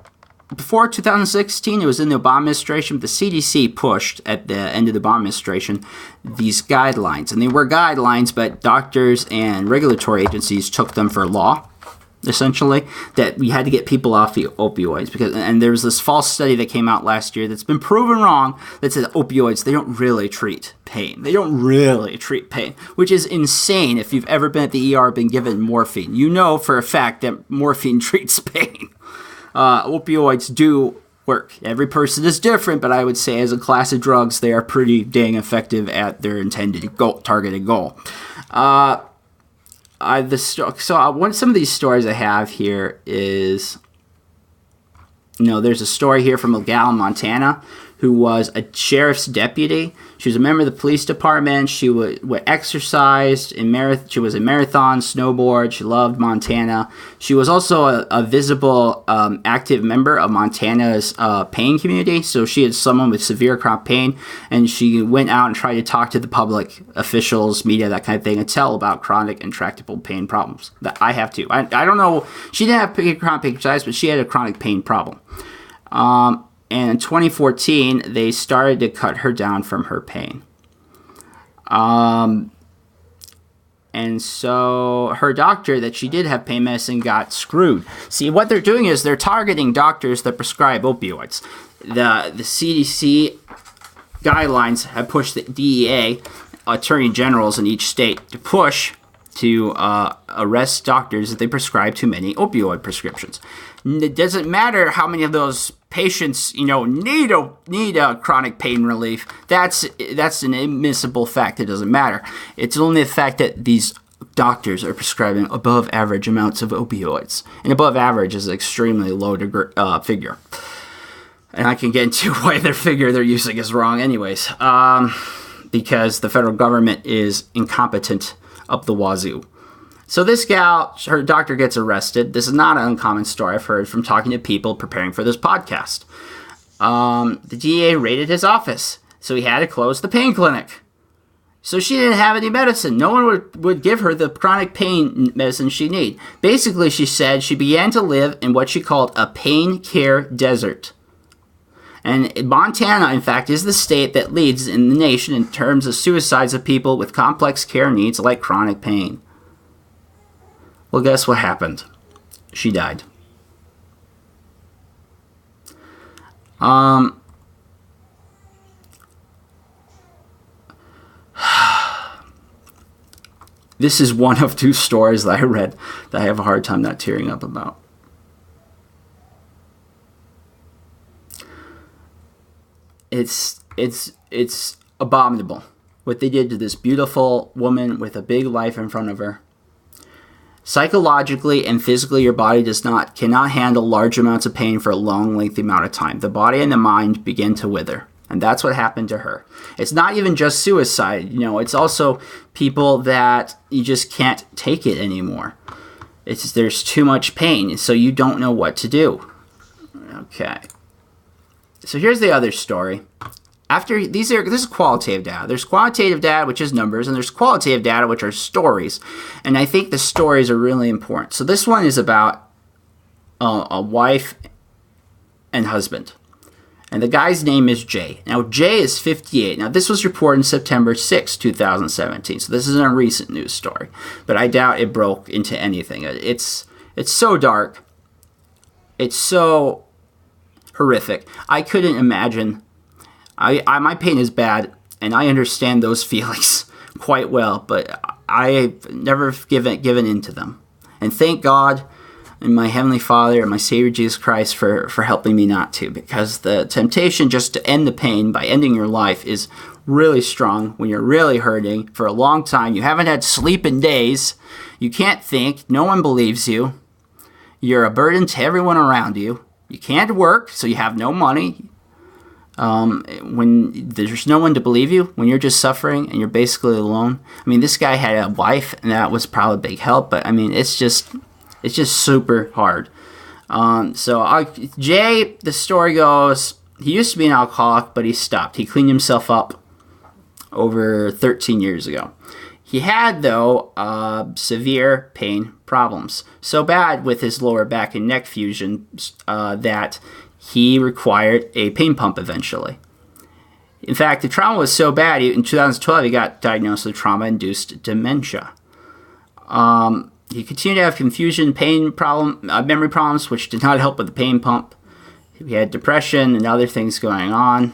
before 2016, it was in the Obama administration, but the CDC pushed at the end of the Obama administration these guidelines. And they were guidelines, but doctors and regulatory agencies took them for law, essentially, that we had to get people off the opioids. And there was this false study that came out last year that's been proven wrong that said opioids, they don't really treat pain. They don't really treat pain, which is insane. If you've ever been at the ER, been given morphine, you know for a fact that morphine treats pain. Opioids do work. Every person is different, but I would say as a class of drugs, they are pretty dang effective at their intended goal, targeted goal. Some of these stories I have here is, there's a story here from a gal in Montana who was a sheriff's deputy. She was a member of the police department. She exercised she was a marathon, snowboard. She loved Montana. She was also a visible, active member of Montana's pain community. So she had someone with severe chronic pain, and she went out and tried to talk to the public, officials, media, that kind of thing, and tell about chronic intractable pain problems. That I have too. I don't know. She didn't have chronic pain, but she had a chronic pain problem. And in 2014, they started to cut her down from her pain. And so her doctor that she did have pain medicine got screwed. See, what they're doing is they're targeting doctors that prescribe opioids. The CDC guidelines have pushed the DEA, attorney generals in each state, to push to arrest doctors if they prescribe too many opioid prescriptions. It doesn't matter how many of those patients, need a chronic pain relief. That's an admissible fact. It doesn't matter. It's only the fact that these doctors are prescribing above average amounts of opioids, and above average is an extremely low figure. And I can get into why their figure they're using is wrong, anyways, because the federal government is incompetent up the wazoo. So this gal, her doctor gets arrested. This is not an uncommon story I've heard from talking to people preparing for this podcast. The DEA raided his office, so he had to close the pain clinic. So she didn't have any medicine. No one would give her the chronic pain medicine she needed. Basically, she said she began to live in what she called a pain care desert. And Montana, in fact, is the state that leads in the nation in terms of suicides of people with complex care needs like chronic pain. Well, guess what happened? She died. This is one of two stories that I read that I have a hard time not tearing up about. It's abominable what they did to this beautiful woman with a big life in front of her. Psychologically and physically, your body cannot handle large amounts of pain for a long, lengthy amount of time. The body and the mind begin to wither. And that's what happened to her. It's not even just suicide. It's also people that you just can't take it anymore. There's too much pain, so you don't know what to do. Okay. So here's the other story. This is qualitative data. There's quantitative data, which is numbers, and there's qualitative data, which are stories. And I think the stories are really important. So this one is about a wife and husband. And the guy's name is Jay. Now, Jay is 58. Now, this was reported on September 6, 2017. So this isn't a recent news story. But I doubt it broke into anything. It's so dark. It's so horrific. I couldn't imagine. My pain is bad, and I understand those feelings quite well, but I've never given in to them. And thank God and my Heavenly Father and my Savior Jesus Christ for helping me not to, because the temptation just to end the pain by ending your life is really strong when you're really hurting for a long time. You haven't had sleep in days. You can't think. No one believes you. You're a burden to everyone around you. You can't work, so you have no money. When there's no one to believe you, when you're just suffering and you're basically alone. I mean, this guy had a wife, and that was probably a big help, but I mean, it's just super hard. Jay, the story goes, he used to be an alcoholic, but he stopped. He cleaned himself up over 13 years ago. He had, though, severe pain problems. So bad with his lower back and neck fusion that he required a pain pump eventually. In fact, the trauma was so bad, in 2012 he got diagnosed with trauma-induced dementia. He continued to have confusion, memory problems, which did not help with the pain pump. He had depression and other things going on.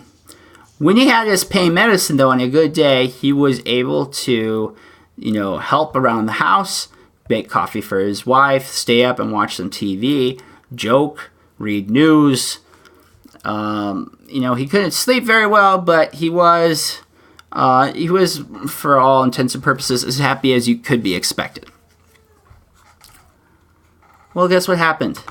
When he had his pain medicine, though, on a good day, he was able to, help around the house, make coffee for his wife, stay up and watch some TV, joke, read news. He couldn't sleep very well, but he was, for all intents and purposes, as happy as you could be expected. Well, guess what happened?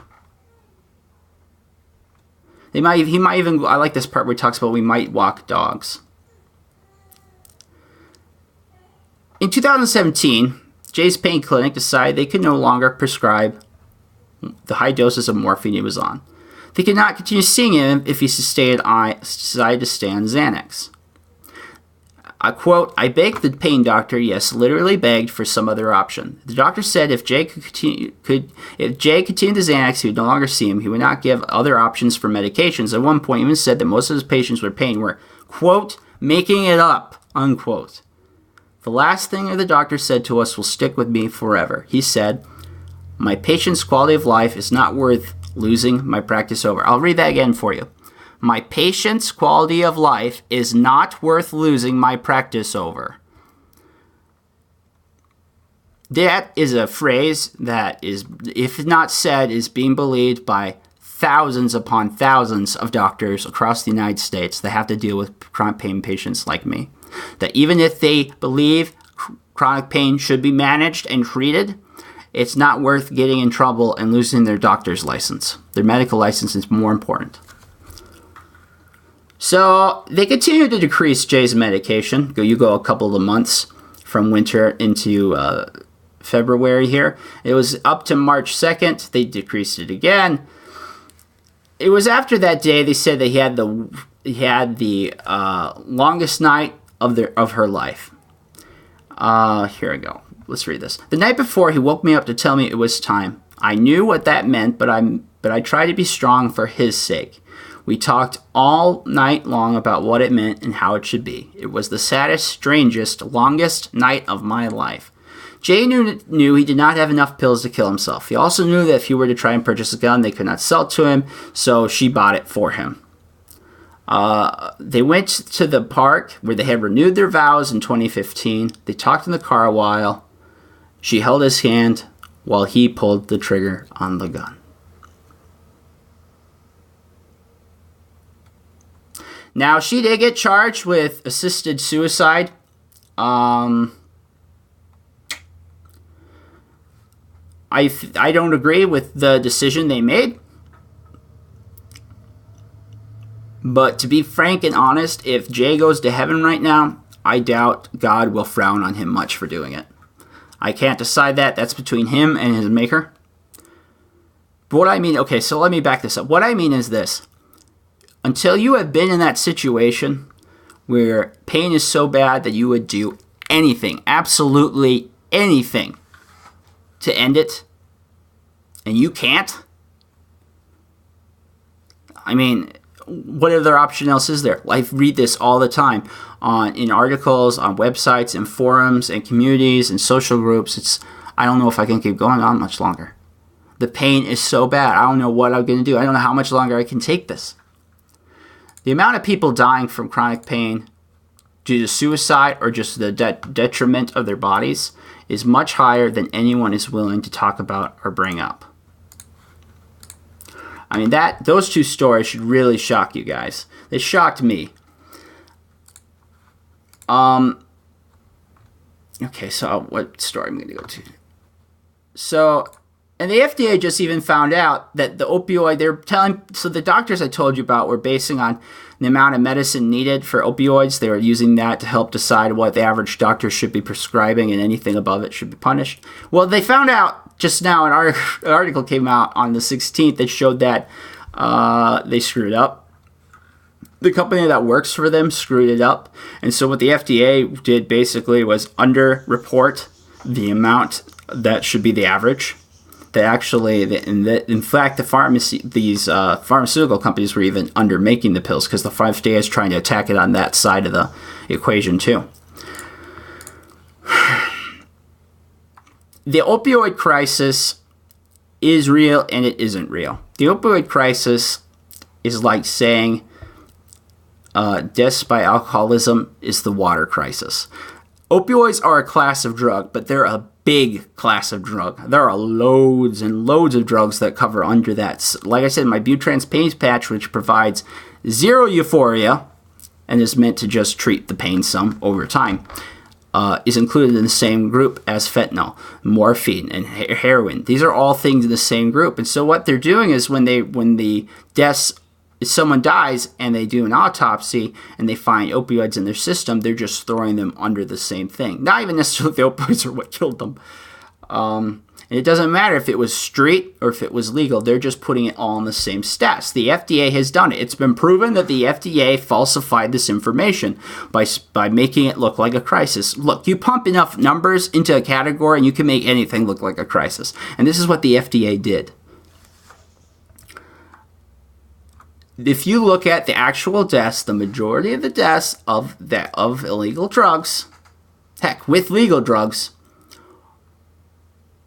He might even, I like this part where he talks about we might walk dogs. In 2017, Jay's pain clinic decided they could no longer prescribe the high doses of morphine he was on. They could not continue seeing him if he decided to stay on Xanax. I quote, "I begged the pain doctor, yes, literally begged for some other option. The doctor said if Jay continued the Xanax, he would no longer see him. He would not give other options for medications. At one point, he even said that most of his patients with pain were, quote, making it up, unquote. The last thing the doctor said to us will stick with me forever. He said, my patient's quality of life is not worth losing my practice over." I'll read that again for you. "My patient's quality of life is not worth losing my practice over." That is a phrase that is, if not said, is being believed by thousands upon thousands of doctors across the United States that have to deal with chronic pain patients like me. That even if they believe chronic pain should be managed and treated, it's not worth getting in trouble and losing their doctor's license. Their medical license is more important. So they continue to decrease Jay's medication. You go a couple of months from winter into February here. It was up to March 2nd. They decreased it again. It was after that day they said that he had the longest night of her life. Here we go. Let's read this. "The night before, he woke me up to tell me it was time. I knew what that meant, but I tried to be strong for his sake. We talked all night long about what it meant and how it should be. It was the saddest, strangest, longest night of my life. Jay knew he did not have enough pills to kill himself. He also knew that if he were to try and purchase a gun, they could not sell it to him, so she bought it for him. They went to the park where they had renewed their vows in 2015. They talked in the car a while. She held his hand while he pulled the trigger on the gun." Now, she did get charged with assisted suicide. I don't agree with the decision they made. But to be frank and honest, if Jay goes to heaven right now, I doubt God will frown on him much for doing it. I can't decide that. That's between him and his maker. But what I mean, okay, so let me back this up. What I mean is this. Until you have been in that situation where pain is so bad that you would do anything, absolutely anything, to end it, and you can't, I mean, what other option else is there? I read this all the time in articles, on websites, in forums, and communities, and social groups. I don't know if I can keep going on much longer. The pain is so bad. I don't know what I'm going to do. I don't know how much longer I can take this. The amount of people dying from chronic pain due to suicide or just the detriment of their bodies is much higher than anyone is willing to talk about or bring up. I mean, those two stories should really shock you guys. They shocked me. Okay, so what story am I going to go to? So, and the FDA just even found out that the opioid, so the doctors I told you about were basing on the amount of medicine needed for opioids. They were using that to help decide what the average doctor should be prescribing, and anything above it should be punished. Well, they found out just now, an article came out on the 16th that showed that they screwed up. the company that works for them screwed it up. And so what the FDA did basically was underreport the amount that should be the average. That actually, in fact, these pharmaceutical companies were even under making the pills because the FDA is trying to attack it on that side of the equation too. The opioid crisis is real and it isn't real. The opioid crisis is like saying deaths by alcoholism is the water crisis. Opioids are a class of drug, but they're a big class of drug. There are loads and loads of drugs that cover under that. Like I said, my Butrans pain patch, which provides zero euphoria and is meant to just treat the pain some over time, is included in the same group as fentanyl, morphine, and heroin. These are all things in the same group. And so what they're doing is when the deaths, if someone dies and they do an autopsy and they find opioids in their system, they're just throwing them under the same thing. Not even necessarily the opioids are what killed them. And it doesn't matter if it was street or if it was legal. They're just putting it all in the same stats. The FDA has done it. It's been proven that the FDA falsified this information by making it look like a crisis. Look, you pump enough numbers into a category and you can make anything look like a crisis. And this is what the FDA did. If you look at the actual deaths, the majority of the deaths of illegal drugs, heck, with legal drugs,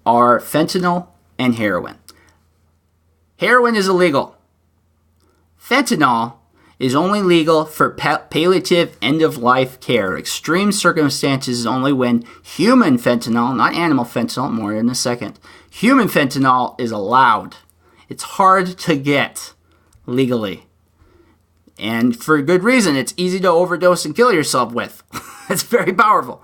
are fentanyl and heroin. Heroin is illegal. Fentanyl is only legal for palliative end-of-life care. Extreme circumstances is only when human fentanyl, not animal fentanyl, more in a second, human fentanyl is allowed. It's hard to get legally. And for good reason. It's easy to overdose and kill yourself with. It's very powerful.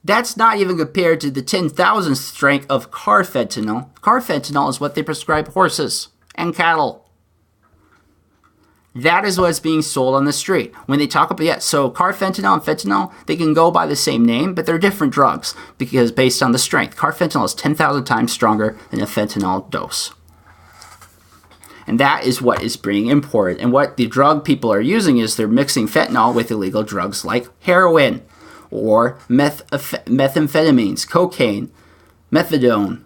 That's not even compared to the 10,000th strength of carfentanil. Carfentanil is what they prescribe horses and cattle. That is what's being sold on the street. When they talk about, so carfentanil and fentanyl, they can go by the same name, but they're different drugs because based on the strength. Carfentanil is 10,000 times stronger than a fentanyl dose. And that is what is being imported. And what the drug people are using is they're mixing fentanyl with illegal drugs like heroin or methamphetamines, cocaine, methadone.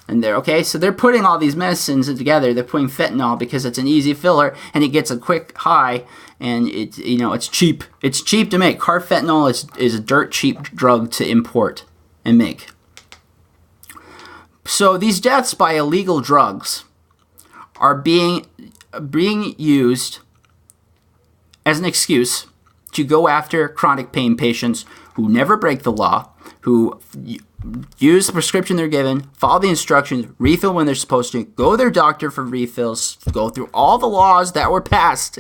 And they're putting all these medicines together. They're putting fentanyl because it's an easy filler and it gets a quick high and it's cheap. It's cheap to make. Carfentanil is a dirt cheap drug to import and make. So these deaths by illegal drugs are being used as an excuse to go after chronic pain patients who never break the law, who use the prescription they're given, follow the instructions, refill when they're supposed to, go to their doctor for refills, go through all the laws that were passed.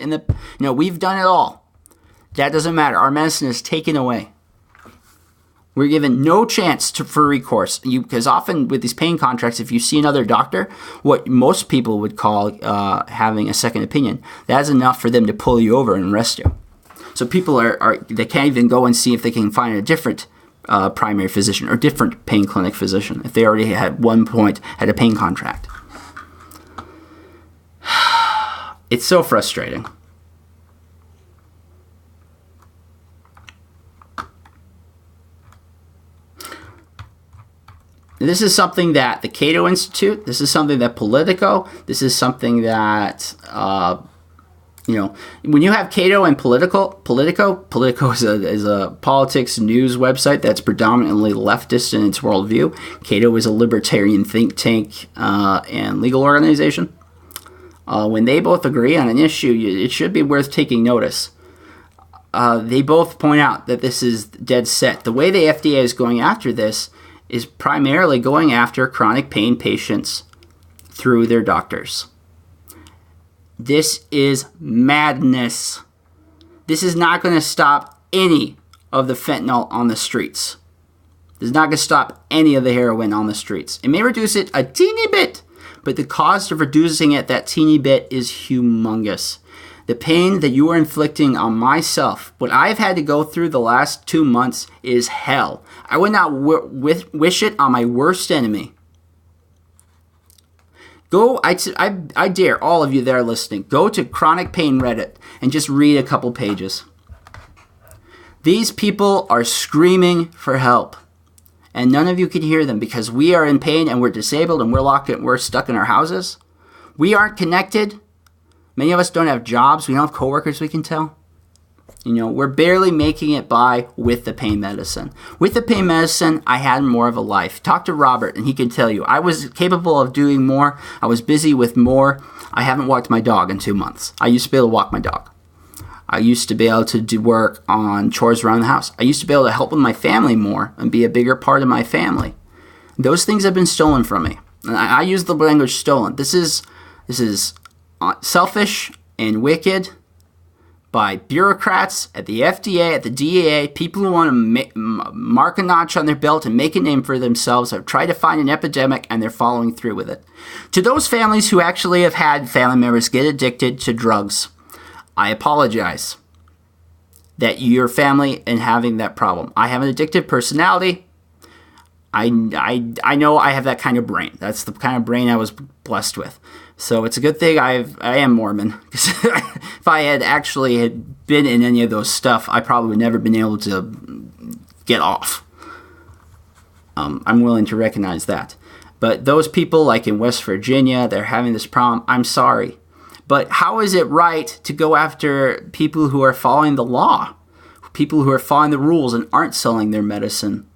We've done it all. That doesn't matter. Our medicine is taken away. We're given no chance for recourse. Because often with these pain contracts, if you see another doctor, what most people would call having a second opinion, that's enough for them to pull you over and arrest you. So people they can't even go and see if they can find a different primary physician or different pain clinic physician if they already had a pain contract. It's so frustrating. This is something that the Cato Institute, this is something that Politico, this is something that, when you have Cato and Politico is a politics news website that's predominantly leftist in its worldview. Cato is a libertarian think tank and legal organization. When they both agree on an issue, it should be worth taking notice. They both point out that this is dead set. The way the FDA is going after this is primarily going after chronic pain patients through their doctors. This is madness. This is not going to stop any of the fentanyl on the streets. This is not going to stop any of the heroin on the streets. It may reduce it a teeny bit, but the cost of reducing it that teeny bit is humongous. The pain that you are inflicting on myself, what I've had to go through the last 2 months is hell. I would not wish it on my worst enemy. Go, I dare all of you that are listening, go to Chronic Pain Reddit and just read a couple pages. These people are screaming for help, and none of you can hear them because we are in pain and we're disabled and we're stuck in our houses. We aren't connected. Many of us don't have jobs. We don't have coworkers we can tell. We're barely making it by with the pain medicine. With the pain medicine, I had more of a life. Talk to Robert, and he can tell you. I was capable of doing more. I was busy with more. I haven't walked my dog in 2 months. I used to be able to walk my dog. I used to be able to do work on chores around the house. I used to be able to help with my family more and be a bigger part of my family. Those things have been stolen from me. And I use the language stolen. This is selfish and wicked by bureaucrats at the FDA, at the DEA, people who want to mark a notch on their belt and make a name for themselves, have tried to find an epidemic, and they're following through with it. To those families who actually have had family members get addicted to drugs, I apologize that your family and having that problem. I have an addictive personality. I know I have that kind of brain. That's the kind of brain I was blessed with. So it's a good thing I am Mormon. Because if I had actually been in any of those stuff, I probably would never been able to get off. I'm willing to recognize that. But those people like in West Virginia, they're having this problem. I'm sorry. But how is it right to go after people who are following the law? People who are following the rules and aren't selling their medicine?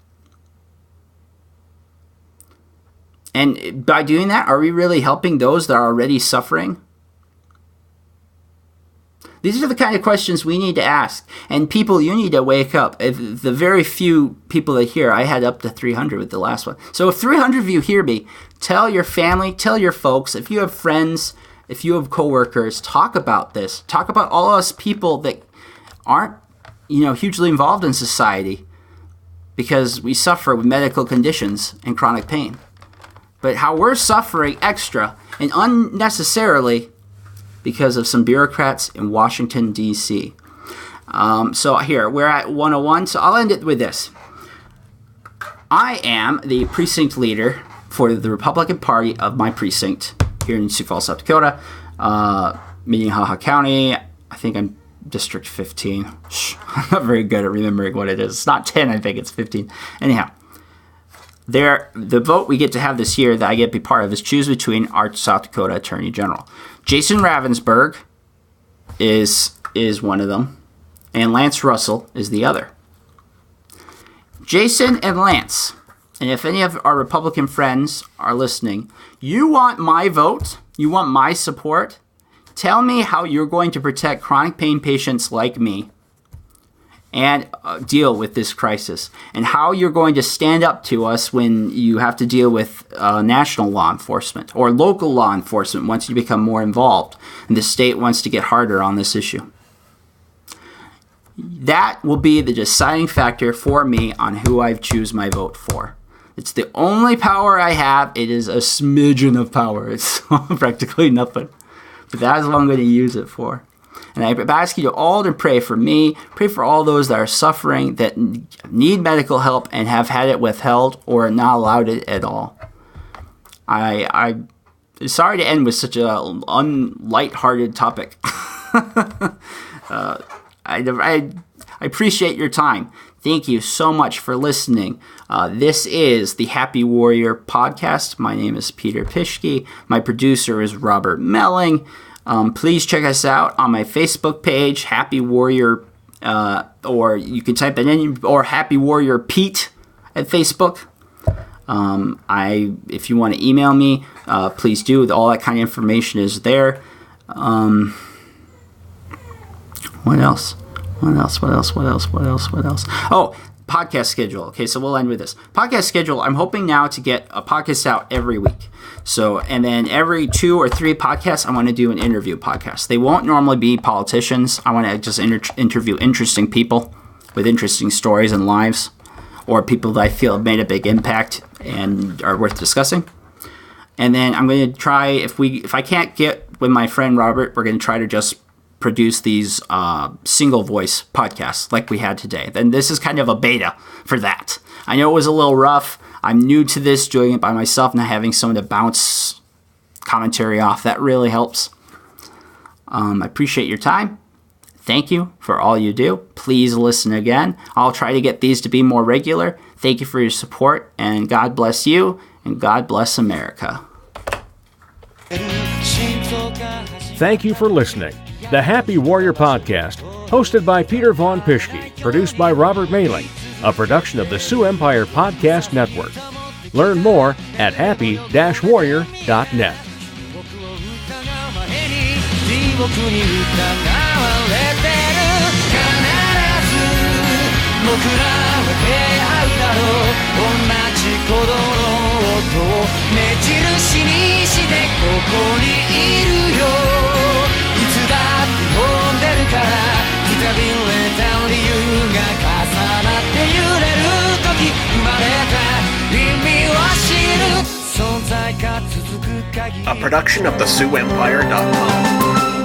And by doing that, are we really helping those that are already suffering? These are the kind of questions we need to ask. And people, you need to wake up. If the very few people that hear, I had up to 300 with the last one. So if 300 of you hear me, tell your family, tell your folks. If you have friends, if you have coworkers, talk about this. Talk about all us people that aren't, hugely involved in society because we suffer with medical conditions and chronic pain. But how we're suffering extra and unnecessarily because of some bureaucrats in Washington, D.C. So here, we're at 101, so I'll end it with this. I am the precinct leader for the Republican Party of my precinct here in Sioux Falls, South Dakota, Minnehaha County. I think I'm District 15. I'm not very good at remembering what it is. It's not 10, I think it's 15. Anyhow. The vote we get to have this year that I get to be part of is choose between our South Dakota Attorney General. Jason Ravensburg is one of them, and Lance Russell is the other. Jason and Lance, and if any of our Republican friends are listening, you want my vote? You want my support? Tell me how you're going to protect chronic pain patients like me and deal with this crisis, and how you're going to stand up to us when you have to deal with national law enforcement or local law enforcement once you become more involved and the state wants to get harder on this issue. That will be the deciding factor for me on who I choose my vote for. It's the only power I have. It is a smidgen of power. It's practically nothing. But that is what I'm going to use it for. And I ask you to all to pray for me, pray for all those that are suffering, that need medical help and have had it withheld or not allowed it at all. I'm sorry to end with such a light-hearted topic. I appreciate your time. Thank you so much for listening. This is the Happy Warrior podcast. My name is Peter Pischke. My producer is Robert Melling. Please check us out on my Facebook page, Happy Warrior, or you can type it in, or Happy Warrior Pete at Facebook. If you want to email me, please do. All that kind of information is there. What else? Oh, podcast schedule. Okay, so we'll end with this. Podcast schedule, I'm hoping now to get a podcast out every week. So, and then every 2 or 3 podcasts, I want to do an interview podcast. They won't normally be politicians. I want to just interview interesting people with interesting stories and lives, or people that I feel have made a big impact and are worth discussing. And then I'm going to try, if I can't get with my friend Robert, we're going to try to just produce these single voice podcasts like we had today. Then this is kind of a beta for that. I know it was a little rough. I'm new to this, doing it by myself, not having someone to bounce commentary off. That really helps. I appreciate your time. Thank you for all you do. Please listen again. I'll try to get these to be more regular. Thank you for your support, and God bless you, and God bless America. Thank you for listening. The Happy Warrior Podcast, hosted by Peter Von Pischke, produced by Robert Mailing, a production of the Sioux Empire Podcast Network. Learn more at happy-warrior.net. 僕に疑われてる必ず僕らは出会うだろう同じ鼓動の音を目印にしてここにいるよいつだって飛んでるからくたびれた理由が重なって揺れる時生まれた意味を知る存在が続く限り A production of the SiouxEmpire.com